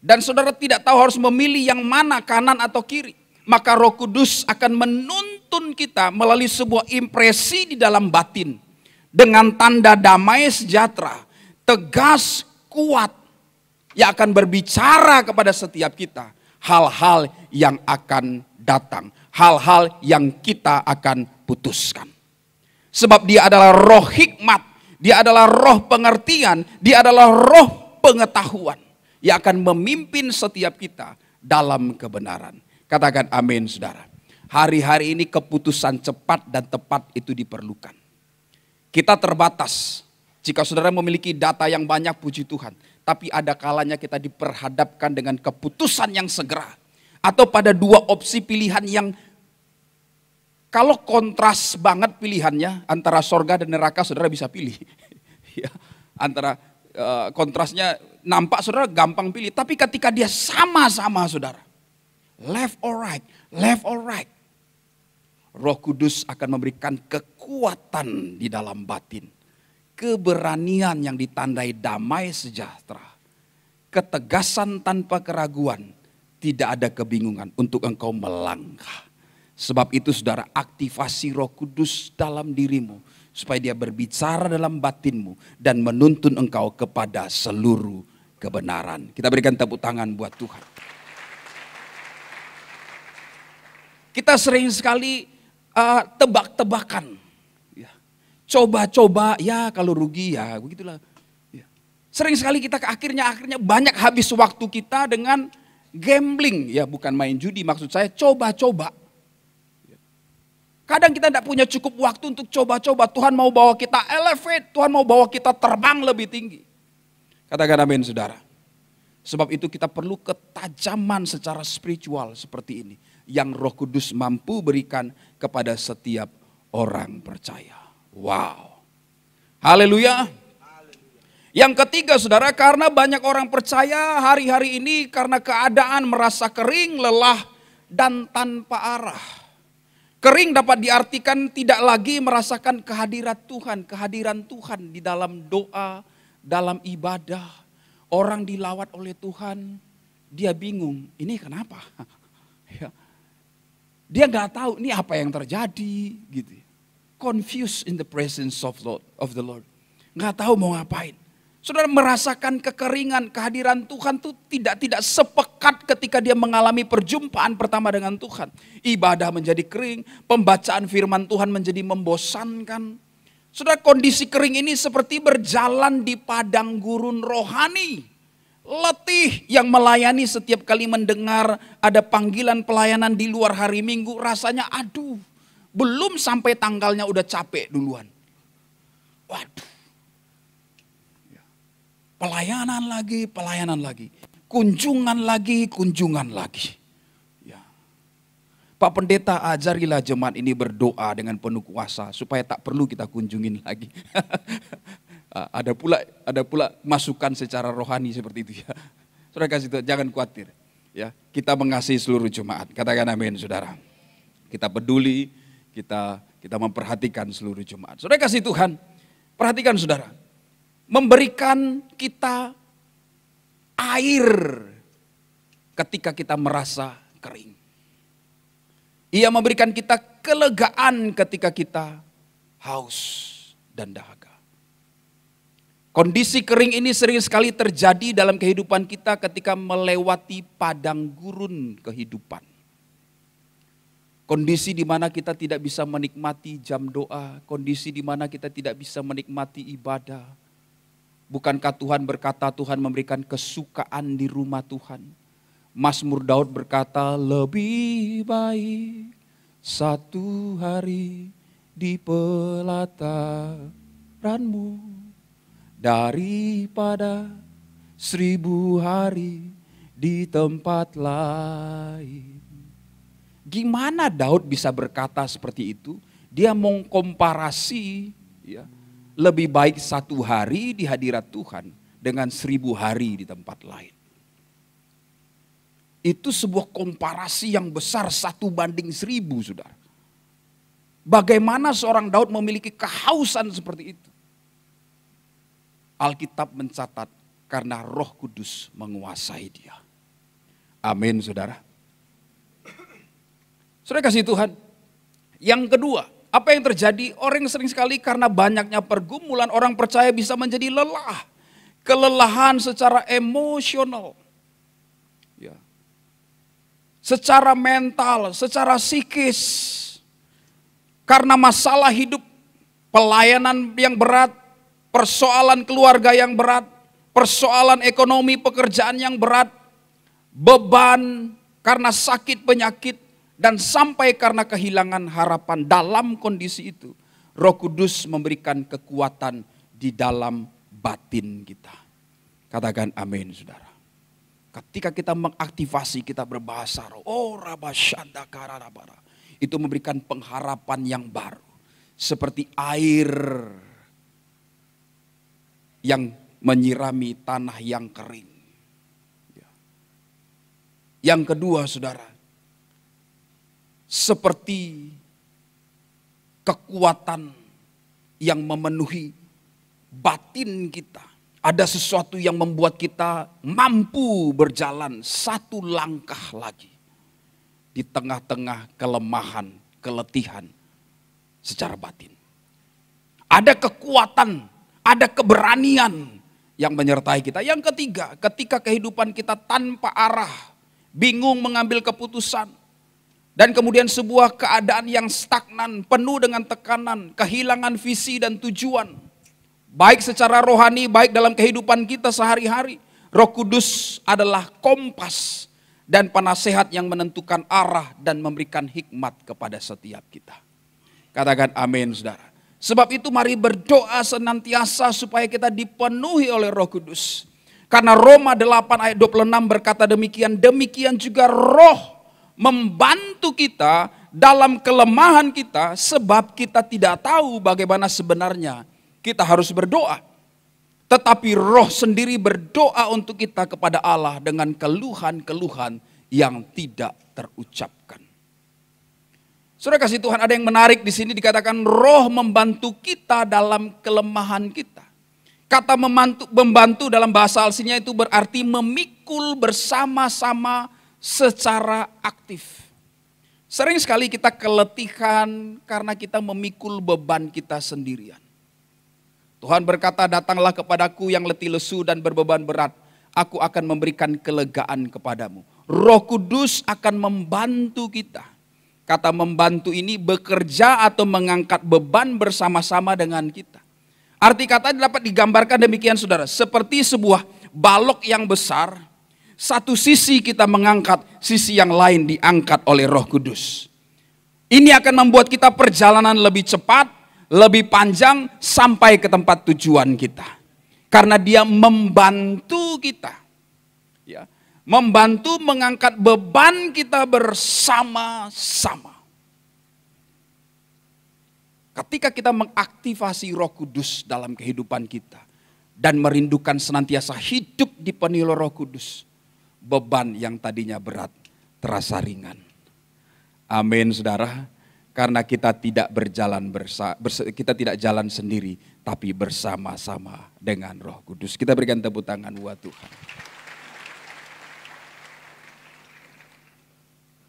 dan saudara tidak tahu harus memilih yang mana, kanan atau kiri, maka Roh Kudus akan menuntun kita melalui sebuah impresi di dalam batin dengan tanda damai sejahtera, tegas, kuat, yang akan berbicara kepada setiap kita hal-hal yang akan datang, hal-hal yang kita akan putuskan. Sebab dia adalah roh hikmat, dia adalah roh pengertian, dia adalah roh pengetahuan yang akan memimpin setiap kita dalam kebenaran. Katakan amin, saudara. Hari-hari ini keputusan cepat dan tepat itu diperlukan. Kita terbatas. Jika saudara memiliki data yang banyak, puji Tuhan. Tapi ada kalanya kita diperhadapkan dengan keputusan yang segera. Atau pada dua opsi pilihan yang kalau kontras banget pilihannya antara sorga dan neraka, saudara bisa pilih. Ya, antara kontrasnya nampak saudara gampang pilih. Tapi ketika dia sama-sama saudara, left or right, Roh Kudus akan memberikan kekuatan di dalam batin. Keberanian yang ditandai damai sejahtera. Ketegasan tanpa keraguan. Tidak ada kebingungan untuk engkau melangkah. Sebab itu saudara, aktivasi Roh Kudus dalam dirimu. Supaya dia berbicara dalam batinmu. Dan menuntun engkau kepada seluruh kebenaran. Kita berikan tepuk tangan buat Tuhan. Kita sering sekali tebak-tebakan. Coba-coba, ya kalau rugi ya begitulah. Ya. Sering sekali kita akhirnya banyak habis waktu kita dengan gambling. Ya bukan main judi, maksud saya coba-coba. Ya. Kadang kita tidak punya cukup waktu untuk coba-coba. Tuhan mau bawa kita elevate, Tuhan mau bawa kita terbang lebih tinggi. Katakan amin, saudara. Sebab itu kita perlu ketajaman secara spiritual seperti ini. Yang Roh Kudus mampu berikan kepada setiap orang percaya. Wow. Haleluya. Yang ketiga saudara, karena banyak orang percaya hari-hari ini karena keadaan merasa kering, lelah, dan tanpa arah. Kering dapat diartikan tidak lagi merasakan kehadiran Tuhan di dalam doa, dalam ibadah. Orang dilawat oleh Tuhan, dia bingung, ini kenapa? Dia nggak tahu ini apa yang terjadi gitu. Confused in the presence of the Lord. Nggak tahu mau ngapain. Saudara merasakan kekeringan, kehadiran Tuhan itu tidak sepekat ketika dia mengalami perjumpaan pertama dengan Tuhan. Ibadah menjadi kering, pembacaan firman Tuhan menjadi membosankan. Saudara, kondisi kering ini seperti berjalan di padang gurun rohani. Letih yang melayani setiap kali mendengar ada panggilan pelayanan di luar hari Minggu, rasanya aduh. Belum sampai tanggalnya udah capek duluan. Waduh. Pelayanan lagi. Kunjungan lagi. Ya. Pak Pendeta, ajarilah jemaat ini berdoa dengan penuh kuasa. Supaya tak perlu kita kunjungin lagi. Ada pula masukan secara rohani seperti itu ya. Saudara kasih itu, jangan khawatir. Ya, kita mengasihi seluruh jemaat. Katakan amin, saudara. Kita peduli. Kita memperhatikan seluruh jemaat. Saudara kasih Tuhan, perhatikan saudara. Memberikan kita air ketika kita merasa kering. Ia memberikan kita kelegaan ketika kita haus dan dahaga. Kondisi kering ini sering sekali terjadi dalam kehidupan kita ketika melewati padang gurun kehidupan. Kondisi di mana kita tidak bisa menikmati jam doa, kondisi di mana kita tidak bisa menikmati ibadah. Bukankah Tuhan berkata Tuhan memberikan kesukaan di rumah Tuhan? Mazmur Daud berkata, lebih baik satu hari di pelataranmu daripada 1000 hari di tempat lain. Gimana Daud bisa berkata seperti itu? Dia mengkomparasi ya, lebih baik 1 hari di hadirat Tuhan dengan 1000 hari di tempat lain. Itu sebuah komparasi yang besar 1 banding 1000, saudara. Bagaimana seorang Daud memiliki kehausan seperti itu? Alkitab mencatat karena Roh Kudus menguasai dia. Amin, saudara. Saudara kasih Tuhan. Yang kedua, apa yang terjadi? Orang sering sekali karena banyaknya pergumulan, orang percaya bisa menjadi lelah. Kelelahan secara emosional. Ya. Secara mental, secara psikis. Karena masalah hidup, pelayanan yang berat, persoalan keluarga yang berat, persoalan ekonomi pekerjaan yang berat, beban karena sakit penyakit, dan sampai karena kehilangan harapan. Dalam kondisi itu, Roh Kudus memberikan kekuatan di dalam batin kita. Katakan amin, saudara. Ketika kita mengaktifasi, kita berbahasa roh, oh rabasyanda kararabara, itu memberikan pengharapan yang baru. Seperti air yang menyirami tanah yang kering. Yang kedua, saudara, seperti kekuatan yang memenuhi batin kita. Ada sesuatu yang membuat kita mampu berjalan 1 langkah lagi di tengah-tengah kelemahan, keletihan secara batin. Ada kekuatan, ada keberanian yang menyertai kita. Yang ketiga, ketika kehidupan kita tanpa arah, bingung mengambil keputusan, dan kemudian sebuah keadaan yang stagnan, penuh dengan tekanan, kehilangan visi dan tujuan, baik secara rohani, baik dalam kehidupan kita sehari-hari. Roh Kudus adalah kompas dan penasehat yang menentukan arah dan memberikan hikmat kepada setiap kita. Katakan amin, saudara. Sebab itu mari berdoa senantiasa supaya kita dipenuhi oleh Roh Kudus. Karena Roma 8 ayat 26 berkata demikian, demikian juga Roh membantu kita dalam kelemahan kita, sebab kita tidak tahu bagaimana sebenarnya kita harus berdoa. Tetapi Roh sendiri berdoa untuk kita kepada Allah dengan keluhan-keluhan yang tidak terucapkan. Saudara kasih Tuhan, ada yang menarik di sini dikatakan Roh membantu kita dalam kelemahan kita. Kata membantu dalam bahasa aslinya itu berarti memikul bersama-sama secara aktif. Sering sekali kita keletihan karena kita memikul beban kita sendirian. Tuhan berkata, datanglah kepadaku yang letih lesu dan berbeban berat, aku akan memberikan kelegaan kepadamu. Roh Kudus akan membantu kita. Kata membantu ini bekerja atau mengangkat beban bersama-sama dengan kita. Arti kata dapat digambarkan demikian, saudara. Seperti sebuah balok yang besar, satu sisi kita mengangkat, sisi yang lain diangkat oleh Roh Kudus. Ini akan membuat kita perjalanan lebih cepat, lebih panjang sampai ke tempat tujuan kita. Karena dia membantu kita. Ya. Membantu mengangkat beban kita bersama-sama. Ketika kita mengaktifasi Roh Kudus dalam kehidupan kita dan merindukan senantiasa hidup dipenuhi Roh Kudus, beban yang tadinya berat terasa ringan. Amin, saudara. Karena kita tidak kita tidak jalan sendiri, tapi bersama-sama dengan Roh Kudus. Kita berikan tepuk tangan buat Tuhan.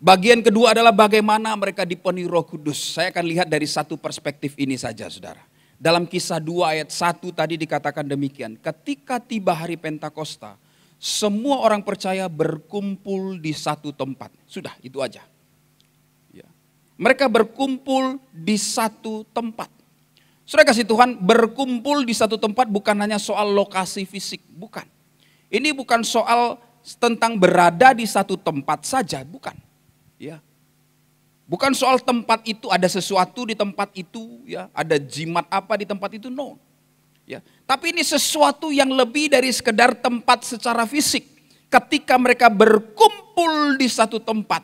Bagian kedua adalah bagaimana mereka dipenuhi Roh Kudus. Saya akan lihat dari satu perspektif ini saja, saudara. Dalam Kisah 2 ayat 1 tadi dikatakan demikian. Ketika tiba hari Pentakosta, semua orang percaya berkumpul di satu tempat. Sudah, itu aja. Ya. Mereka berkumpul di satu tempat. Saudara kasih Tuhan, berkumpul di satu tempat bukan hanya soal lokasi fisik, bukan. Ini bukan soal tentang berada di satu tempat saja, bukan. Ya. Bukan soal tempat itu, ada sesuatu di tempat itu, ya, ada jimat apa di tempat itu, no. Ya. Tapi ini sesuatu yang lebih dari sekedar tempat secara fisik. Ketika mereka berkumpul di satu tempat,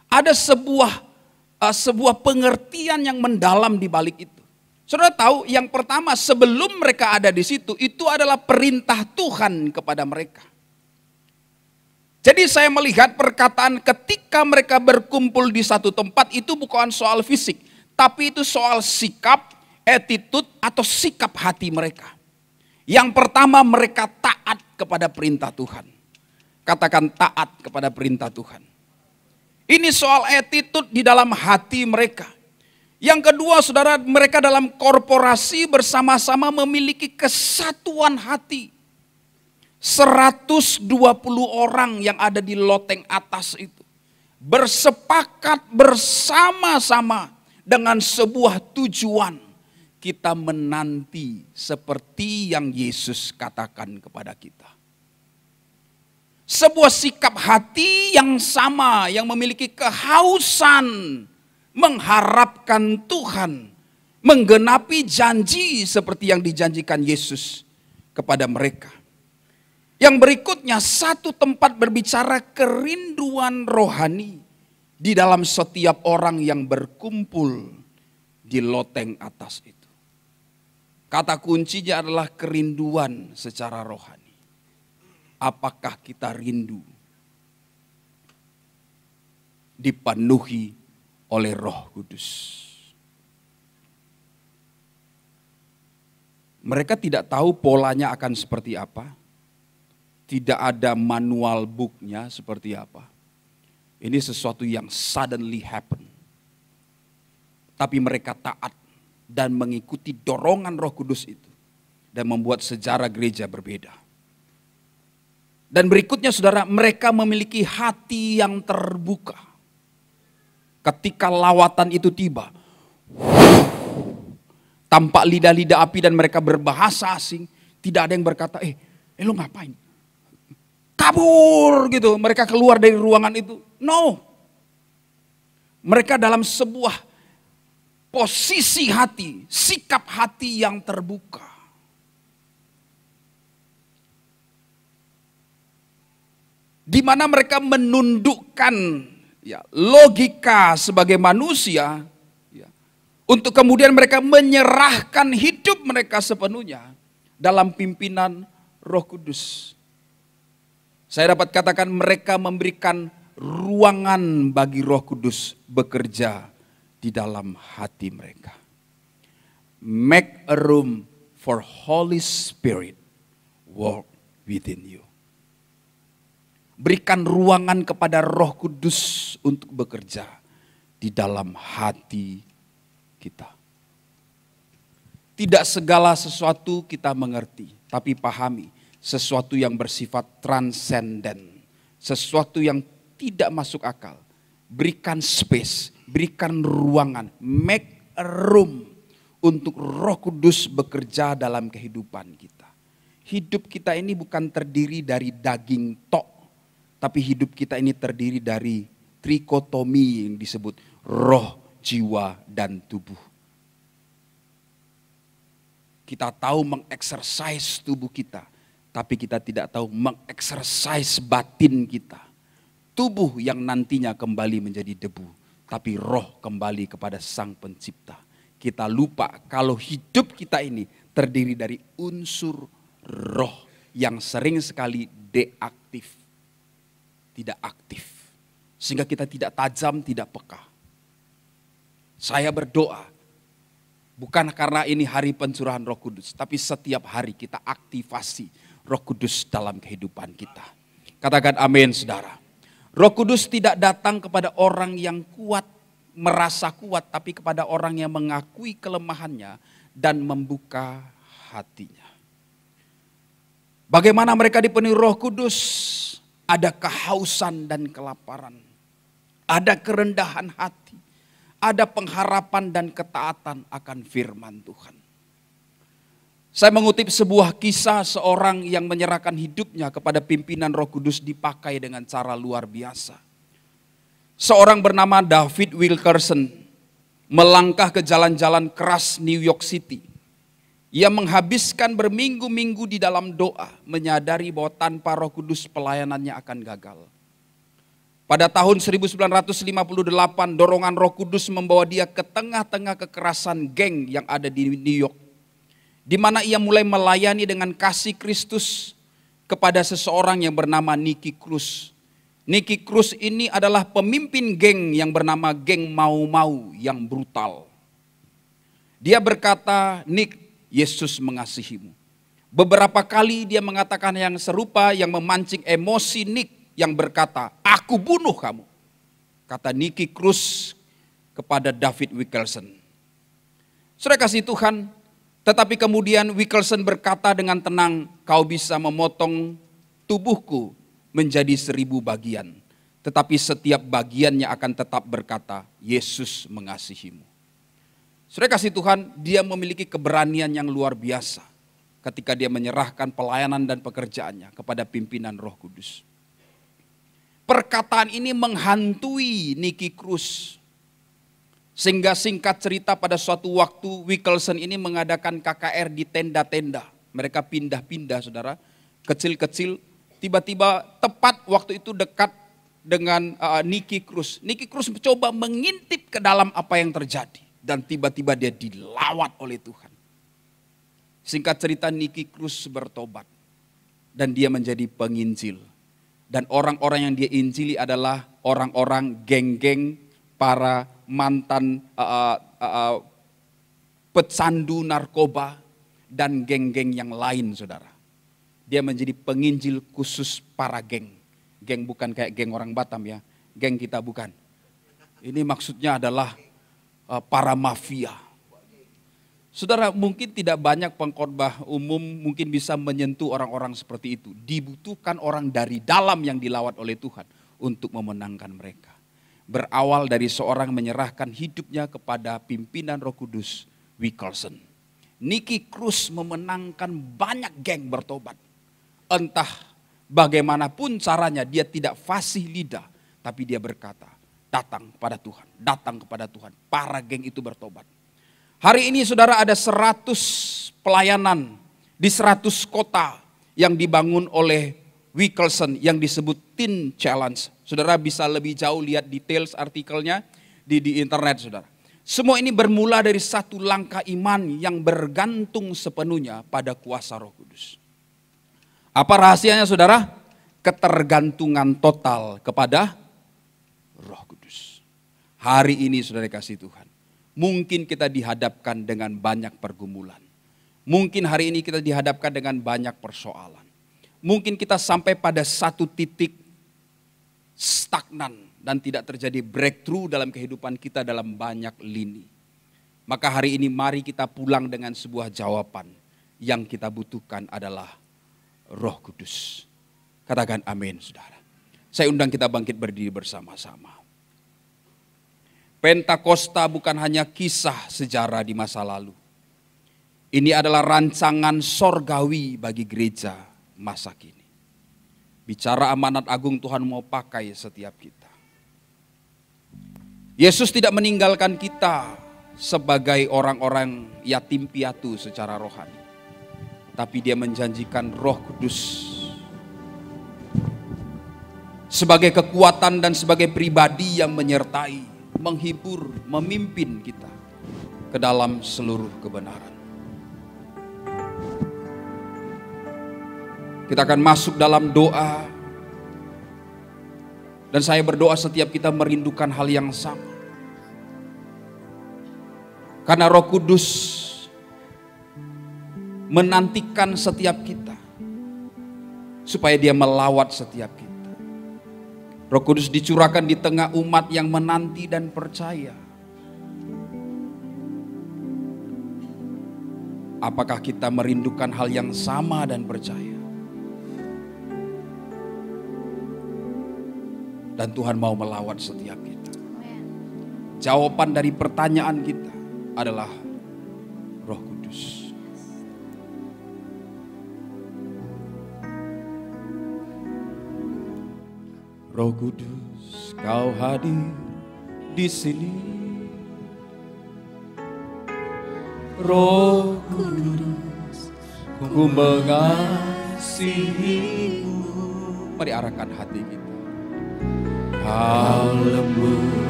ada sebuah pengertian yang mendalam di balik itu. Saudara tahu, yang pertama sebelum mereka ada di situ, itu adalah perintah Tuhan kepada mereka. Jadi saya melihat perkataan ketika mereka berkumpul di satu tempat itu bukan soal fisik. Tapi itu soal sikap, attitude atau sikap hati mereka. Yang pertama mereka taat kepada perintah Tuhan. Katakan taat kepada perintah Tuhan. Ini soal attitude di dalam hati mereka. Yang kedua saudara, mereka dalam korporasi bersama-sama memiliki kesatuan hati. 120 orang yang ada di loteng atas itu bersepakat bersama-sama dengan sebuah tujuan. Kita menanti seperti yang Yesus katakan kepada kita. Sebuah sikap hati yang sama, yang memiliki kehausan mengharapkan Tuhan menggenapi janji seperti yang dijanjikan Yesus kepada mereka. Yang berikutnya, satu tempat berbicara kerinduan rohani di dalam setiap orang yang berkumpul di loteng atas itu. Kata kuncinya adalah kerinduan secara rohani. Apakah kita rindu dipenuhi oleh Roh Kudus? Mereka tidak tahu polanya akan seperti apa. Tidak ada manual booknya seperti apa. Ini sesuatu yang suddenly happen. Tapi mereka taat dan mengikuti dorongan Roh Kudus itu. Dan membuat sejarah gereja berbeda. Dan berikutnya saudara, mereka memiliki hati yang terbuka. Ketika lawatan itu tiba, tampak lidah-lidah api dan mereka berbahasa asing. Tidak ada yang berkata, lu ngapain? Kabur gitu, mereka keluar dari ruangan itu. No. Mereka dalam sebuah posisi hati, sikap hati yang terbuka. Di mana mereka menundukkan logika sebagai manusia, untuk kemudian mereka menyerahkan hidup mereka sepenuhnya dalam pimpinan Roh Kudus. Saya dapat katakan mereka memberikan ruangan bagi Roh Kudus bekerja di dalam hati mereka. Make a room for Holy Spirit work within you. Berikan ruangan kepada Roh Kudus untuk bekerja di dalam hati kita. Tidak segala sesuatu kita mengerti, tapi pahami. Sesuatu yang bersifat transenden. Sesuatu yang tidak masuk akal. Berikan space, berikan ruangan. Make a room untuk Roh Kudus bekerja dalam kehidupan kita. Hidup kita ini bukan terdiri dari daging tok. Tapi hidup kita ini terdiri dari trikotomi yang disebut roh, jiwa, dan tubuh. Kita tahu mengeksersis tubuh kita. Tapi kita tidak tahu mengeksersis batin kita. Tubuh yang nantinya kembali menjadi debu. Tapi roh kembali kepada Sang Pencipta. Kita lupa kalau hidup kita ini terdiri dari unsur roh. Yang sering sekali deaktif. Tidak aktif. Sehingga kita tidak tajam, tidak peka. Saya berdoa. Bukan karena ini hari pencurahan Roh Kudus. Tapi setiap hari kita aktivasi Roh Kudus dalam kehidupan kita. Katakan amin saudara. Roh Kudus tidak datang kepada orang yang kuat, merasa kuat. Tapi kepada orang yang mengakui kelemahannya. dan membuka hatinya. Bagaimana mereka dipenuhi Roh Kudus? Ada kehausan dan kelaparan. Ada kerendahan hati. Ada pengharapan dan ketaatan akan firman Tuhan. Saya mengutip sebuah kisah seorang yang menyerahkan hidupnya kepada pimpinan Roh Kudus dipakai dengan cara luar biasa. Seorang bernama David Wilkerson melangkah ke jalan-jalan keras New York City. Ia menghabiskan berminggu-minggu di dalam doa, menyadari bahwa tanpa Roh Kudus pelayanannya akan gagal. Pada tahun 1958, dorongan Roh Kudus membawa dia ke tengah-tengah kekerasan geng yang ada di New York, di mana ia mulai melayani dengan kasih Kristus kepada seseorang yang bernama Nicky Cruz. Nicky Cruz ini adalah pemimpin geng yang bernama geng Mau-Mau yang brutal. Dia berkata, "Nick, Yesus mengasihimu." Beberapa kali dia mengatakan yang serupa yang memancing emosi Nick yang berkata, "Aku bunuh kamu," kata Nicky Cruz kepada David Wilkerson. Saudara kasih Tuhan, tetapi kemudian Wilkerson berkata dengan tenang, "Kau bisa memotong tubuhku menjadi 1000 bagian. Tetapi setiap bagiannya akan tetap berkata, Yesus mengasihimu." Saudara kasih Tuhan, dia memiliki keberanian yang luar biasa ketika dia menyerahkan pelayanan dan pekerjaannya kepada pimpinan Roh Kudus. Perkataan ini menghantui Nicky Cruz. Sehingga singkat cerita pada suatu waktu Wilkerson ini mengadakan KKR di tenda-tenda. Mereka pindah-pindah saudara, kecil-kecil. Tiba-tiba tepat waktu itu dekat dengan Nicky Cruz. Nicky Cruz mencoba mengintip ke dalam apa yang terjadi. Dan tiba-tiba dia dilawat oleh Tuhan. Singkat cerita Nicky Cruz bertobat. Dan dia menjadi penginjil. Dan orang-orang yang dia injili adalah orang-orang geng-geng para mantan pecandu narkoba dan geng-geng yang lain saudara. Dia menjadi penginjil khusus para geng. Geng bukan kayak geng orang Batam ya. Geng kita bukan. Ini maksudnya adalah para mafia. Saudara, mungkin tidak banyak pengkhotbah umum mungkin bisa menyentuh orang-orang seperti itu. Dibutuhkan orang dari dalam yang dilawat oleh Tuhan untuk memenangkan mereka. Berawal dari seorang menyerahkan hidupnya kepada pimpinan Roh Kudus, Wilkerson. Nicky Cruz memenangkan banyak geng bertobat. Entah bagaimanapun caranya dia tidak fasih lidah. Tapi dia berkata, datang kepada Tuhan, datang kepada Tuhan. Para geng itu bertobat. Hari ini saudara ada 100 pelayanan di 100 kota yang dibangun oleh Wilkerson yang disebut Teen Challenge. Saudara bisa lebih jauh lihat details artikelnya di internet saudara. Semua ini bermula dari satu langkah iman yang bergantung sepenuhnya pada kuasa Roh Kudus. Apa rahasianya saudara? Ketergantungan total kepada Roh Kudus. Hari ini saudara kasih Tuhan. Mungkin kita dihadapkan dengan banyak pergumulan. Mungkin hari ini kita dihadapkan dengan banyak persoalan. Mungkin kita sampai pada satu titik stagnan dan tidak terjadi breakthrough dalam kehidupan kita dalam banyak lini. Maka hari ini mari kita pulang dengan sebuah jawaban. Yang kita butuhkan adalah Roh Kudus. Katakan amin saudara. Saya undang kita bangkit berdiri bersama-sama. Pentakosta bukan hanya kisah sejarah di masa lalu. Ini adalah rancangan sorgawi bagi gereja masa kini. Bicara amanat agung Tuhan mau pakai setiap kita. Yesus tidak meninggalkan kita sebagai orang-orang yatim piatu secara rohani. Tapi dia menjanjikan Roh Kudus sebagai kekuatan dan sebagai pribadi yang menyertai, menghibur, memimpin kita ke dalam seluruh kebenaran. Kita akan masuk dalam doa. Dan saya berdoa setiap kita merindukan hal yang sama. Karena Roh Kudus menantikan setiap kita. Supaya dia melawat setiap kita. Roh Kudus dicurahkan di tengah umat yang menanti dan percaya. Apakah kita merindukan hal yang sama dan percaya? Dan Tuhan mau melawat setiap kita. Jawaban dari pertanyaan kita adalah Roh Kudus. Roh Kudus, Kau hadir di sini. Roh Kudus, ku mengasihimu. Mari arahkan hati kita. Kau lembut,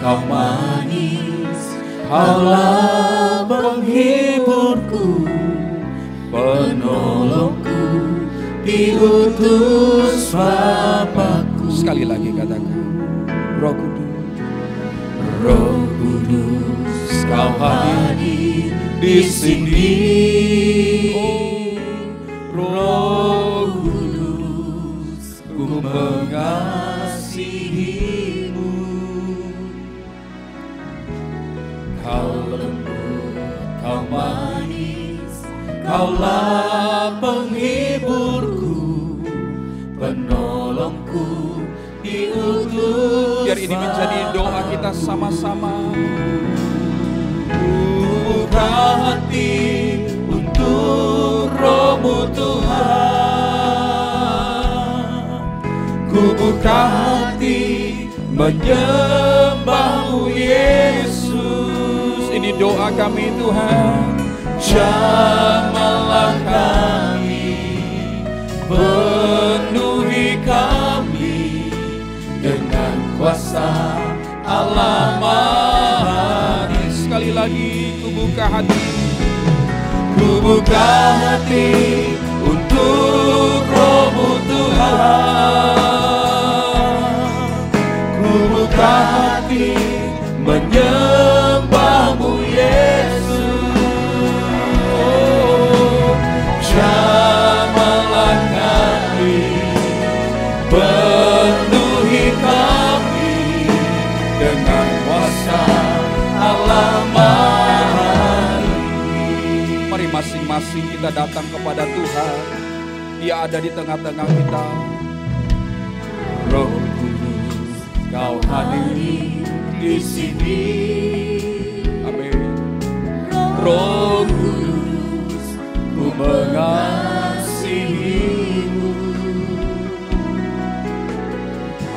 Kau manis, Kaulah penghiburku, penolongku, diutus Bapakku. Sekali lagi katakan, Roh Kudus, Roh Kudus, Kau hadir di sini. Roh Kudus, ku mengasihimu. Kau lembut, Kau manis, Kaulah penghiburku, penolongku, diutus. Biar ini menjadi doa kita sama-sama. Buka hati untuk Roh-Mu Tuhan. Ku buka hati menyembah-Mu Yesus. Ini doa kami Tuhan. Jamahlah kami, penuhi kami dengan kuasa Allah Maha. Sekali lagi, ku buka hati. Ku buka hati untuk Roh-Mu Tuhan. Ku buka hati menyembah-Mu Yesus. Oh, jamahlah kami, penuhi kami dengan kuasa Allah Maha. Mari masing-masing kita datang kepada Tuhan. Dia ada di tengah-tengah kita. Roh Kudus, Kau hadir di sini. Amin. Roh Kudus, ku mengasihimu.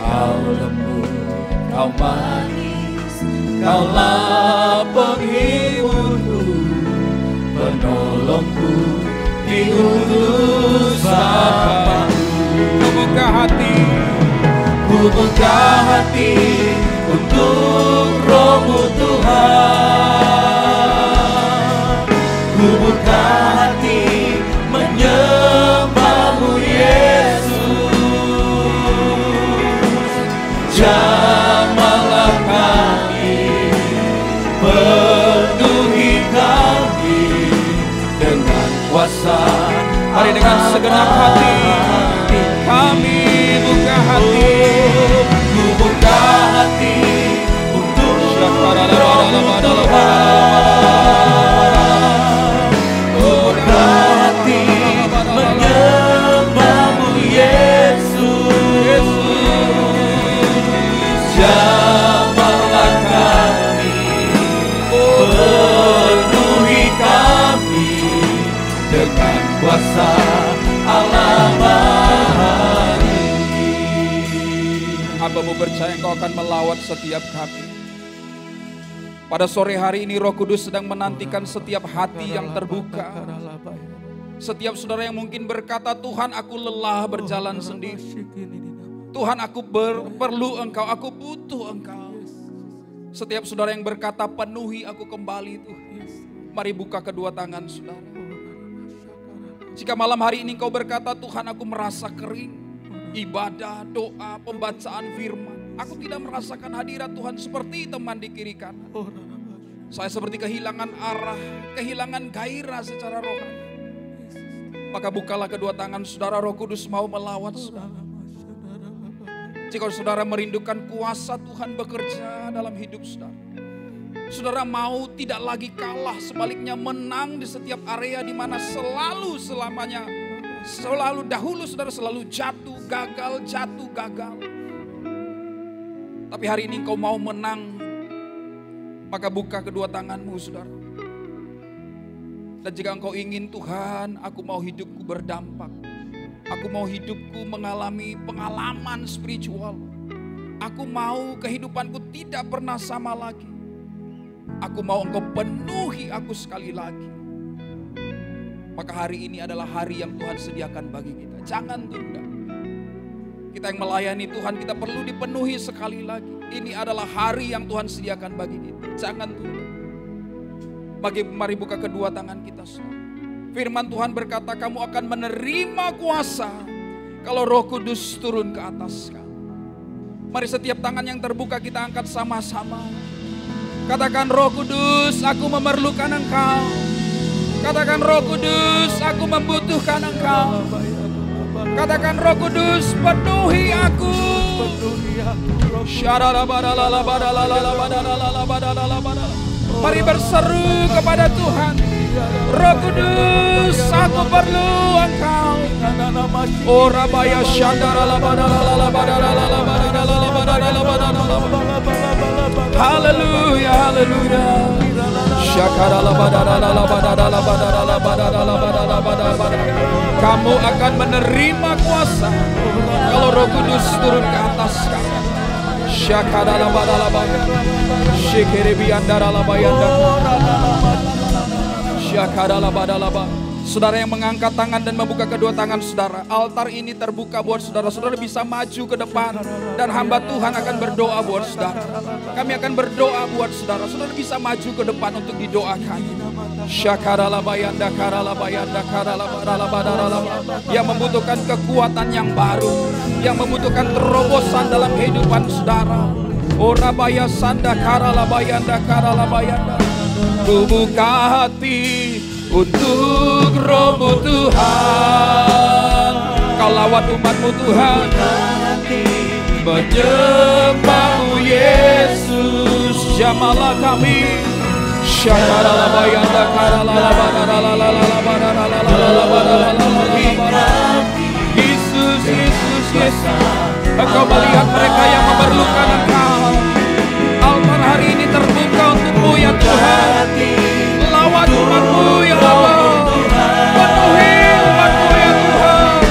Kau lembut, Kau manis, Kaulah penghiburku, penolongku, diutus Bapakku. Ku buka hati, ku buka hati untuk Roh-Mu Tuhan. Ku buka hati menyembah-Mu Yesus. Jamahlah kami, penuhi kami dengan kuasa. Mari dengan segenap hati kami buka hati. Ku buka hati untuk Roh-Mu Tuhan. Ku buka hati menyembah-Mu Yesus. Jamahlah kami, penuhi kami dengan kuasa Allah Maha. Hamba-Mu percaya Engkau akan melawat setiap kami. Pada sore hari ini Roh Kudus sedang menantikan setiap hati yang terbuka. Setiap saudara yang mungkin berkata, Tuhan aku lelah berjalan sendiri. Tuhan aku perlu Engkau, aku butuh Engkau. Setiap saudara yang berkata, penuhi aku kembali Tuhan. Mari buka kedua tangan saudara. Jika malam hari ini Engkau berkata, Tuhan aku merasa kering. Ibadah, doa, pembacaan firman, aku tidak merasakan hadirat Tuhan seperti teman di kiri kanan. Saya seperti kehilangan arah, kehilangan gairah secara rohani. Maka bukalah kedua tangan saudara, Roh Kudus mau melawat saudara. Jika saudara merindukan kuasa Tuhan bekerja dalam hidup saudara, Saudara mau tidak lagi kalah, sebaliknya menang di setiap area di mana selalu selamanya, selalu dahulu saudara selalu jatuh, gagal. Tapi hari ini engkau mau menang, maka buka kedua tanganmu saudara. Dan jika engkau ingin, Tuhan, aku mau hidupku berdampak. Aku mau hidupku mengalami pengalaman spiritual. Aku mau kehidupanku tidak pernah sama lagi. Aku mau engkau penuhi aku sekali lagi. Maka hari ini adalah hari yang Tuhan sediakan bagi kita. Jangan tunda. Kita yang melayani Tuhan, kita perlu dipenuhi sekali lagi. Ini adalah hari yang Tuhan sediakan bagi kita. Jangan tunda. Mari buka kedua tangan kita. Firman Tuhan berkata, kamu akan menerima kuasa kalau Roh Kudus turun ke atas kamu. Mari setiap tangan yang terbuka kita angkat sama-sama. Katakan, Roh Kudus, aku memerlukan Engkau. Katakan, Roh Kudus, aku membutuhkan Engkau. Katakan, Roh Kudus, penuhi aku. Mari berseru kepada Tuhan. Roh Kudus, aku perlu Engkau. Oh Rabaya Shandara haleluya, haleluya. Kamu akan menerima kuasa kalau Roh Kudus turun ke atas kamu. Saudara yang mengangkat tangan dan membuka kedua tangan saudara, altar ini terbuka buat saudara. Saudara bisa maju ke depan dan hamba Tuhan akan berdoa buat saudara. Kami akan berdoa buat saudara. Saudara bisa maju ke depan untuk didoakan. Yang membutuhkan kekuatan yang baru, yang membutuhkan terobosan dalam kehidupan saudara. Orabaya sanda karalabayanda karalabayanda. Ku buka hati untuk Roh-Mu Tuhan. Kau lawat umat-Mu Tuhan, menyembah-Mu Yesus. Jamalah kami. Yesus, Yesus, Yesus. Engkau melihat mereka yang memerlukan Engkau. Altar hari ini terbuka untuk-Mu ya Tuhan. Lawat umat-Mu ya Allah. Penuhi umat-Mu ya Tuhan.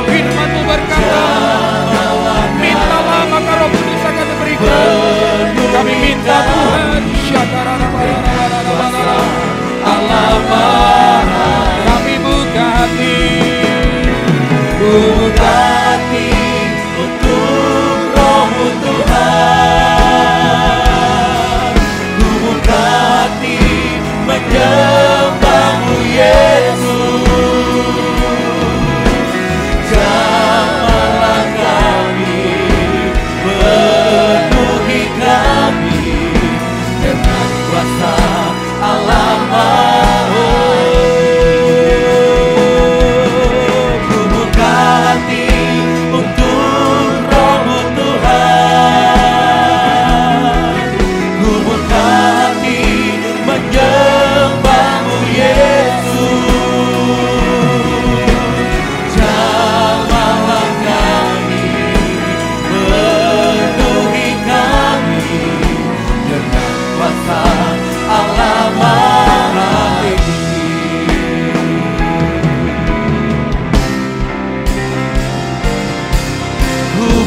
Firman-Mu berkata, mintalah maka Roh Kudus akan diberikan. Kami minta Tuhan. Kami buka hati. Buka hati untuk Roh-Mu Tuhan. Ku buka hati menyembah-Mu Yesus. Jamahlah kami, penuhi kami dengan kuasa Allah.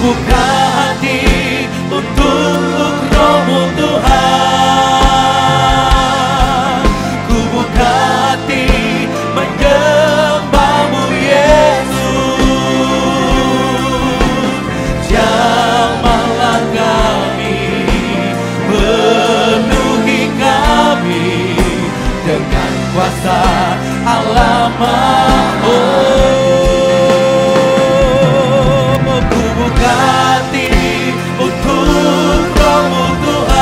Buka hati untuk Roh-Mu Tuhan. Ku buka hati menyembah-Mu Yesus. Jamahlah kami, penuhi kami dengan kuasa Allah Maha. Buka hati untuk Roh-Mu Tuhan.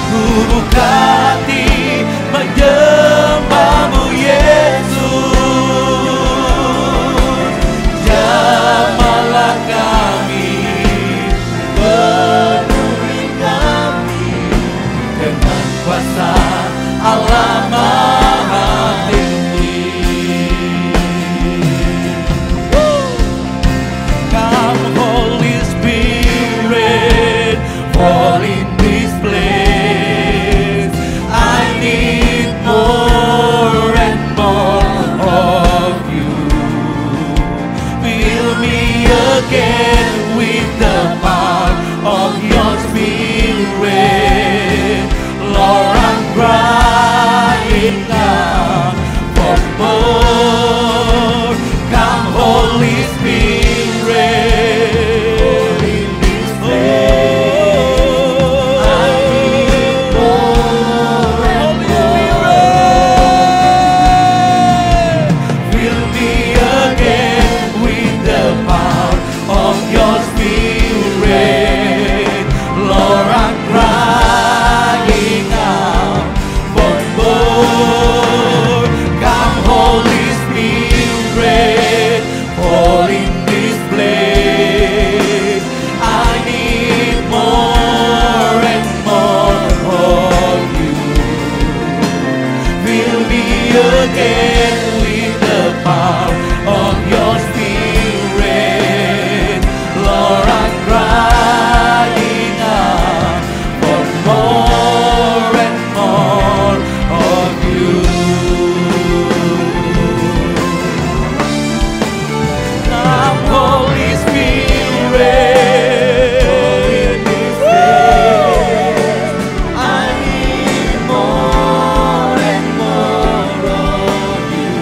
Ku buka hati menyembah-Mu Yesus. again with the power of your Spirit. Lord, I'm crying out for more and more of you. Come, Holy Spirit, I need more and more of you.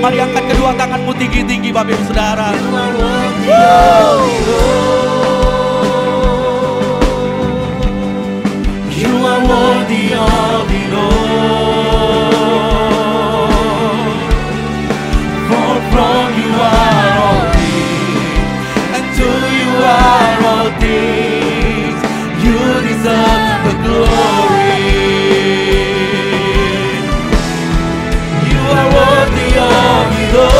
Mari angkat kedua tanganmu tinggi-tinggi Bapak Ibu Saudara. You are worthy of it all. For from you are all things, and to you are all things. You deserve the glory. You are worthy of it all.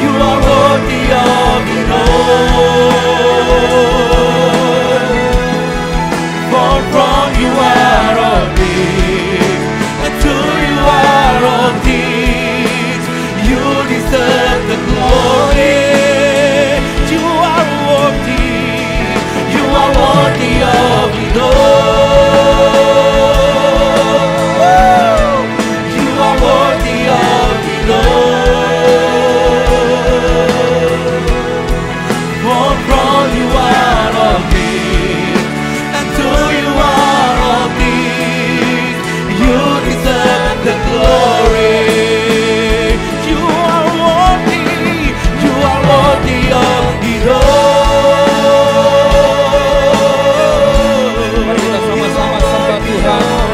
You are worthy of it all. For from you are all things, and to you are all things. You deserve the glory. You are worthy. You are worthy of it all. You are worthy of it all. For from you are all things, and to you are all things. You deserve the glory. You are worthy. You are worthy of it all. Mari kita sama-sama sembah Tuhan.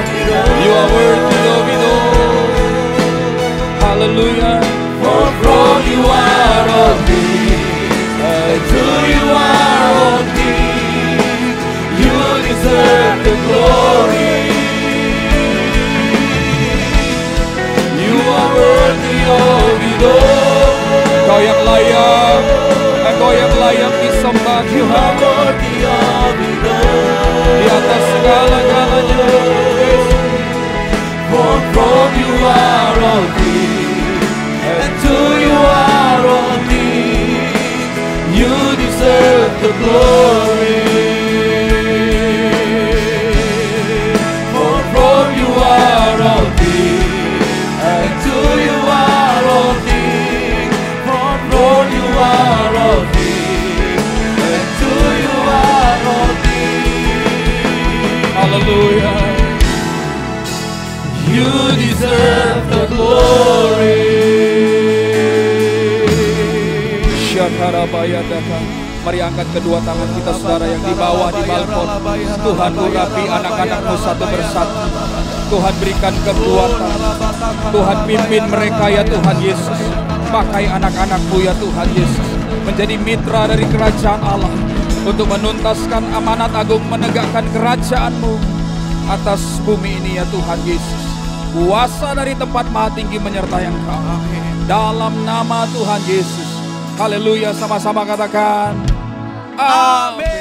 You are worthy of it all. Hallelujah. For from you are all things, and to you are all things. You deserve the glory. You are worthy of it all. Engkau yang layak, Engkau yang layak disembah You are Tuhan. worthy of it all. Di atas segala-galanya, For from you are all things, and to you are all things. You deserve the glory. For from you are all things, and to you are all things. For from you are all things, and to you are all things. haleluya. You deserve the glory. Syakarabayadaka. Mari angkat kedua tangan kita saudara yang di bawah di balkon. Tuhan urapi anak-anakmu satu persatu. Tuhan berikan kekuatan. Tuhan pimpin mereka ya Tuhan Yesus. Pakai anak-anakmu ya Tuhan Yesus menjadi mitra dari kerajaan Allah untuk menuntaskan amanat agung menegakkan kerajaan-Mu atas bumi ini ya Tuhan Yesus. Kuasa dari tempat maha tinggi menyertai Engkau. Dalam nama Tuhan Yesus. Haleluya, sama-sama katakan amin.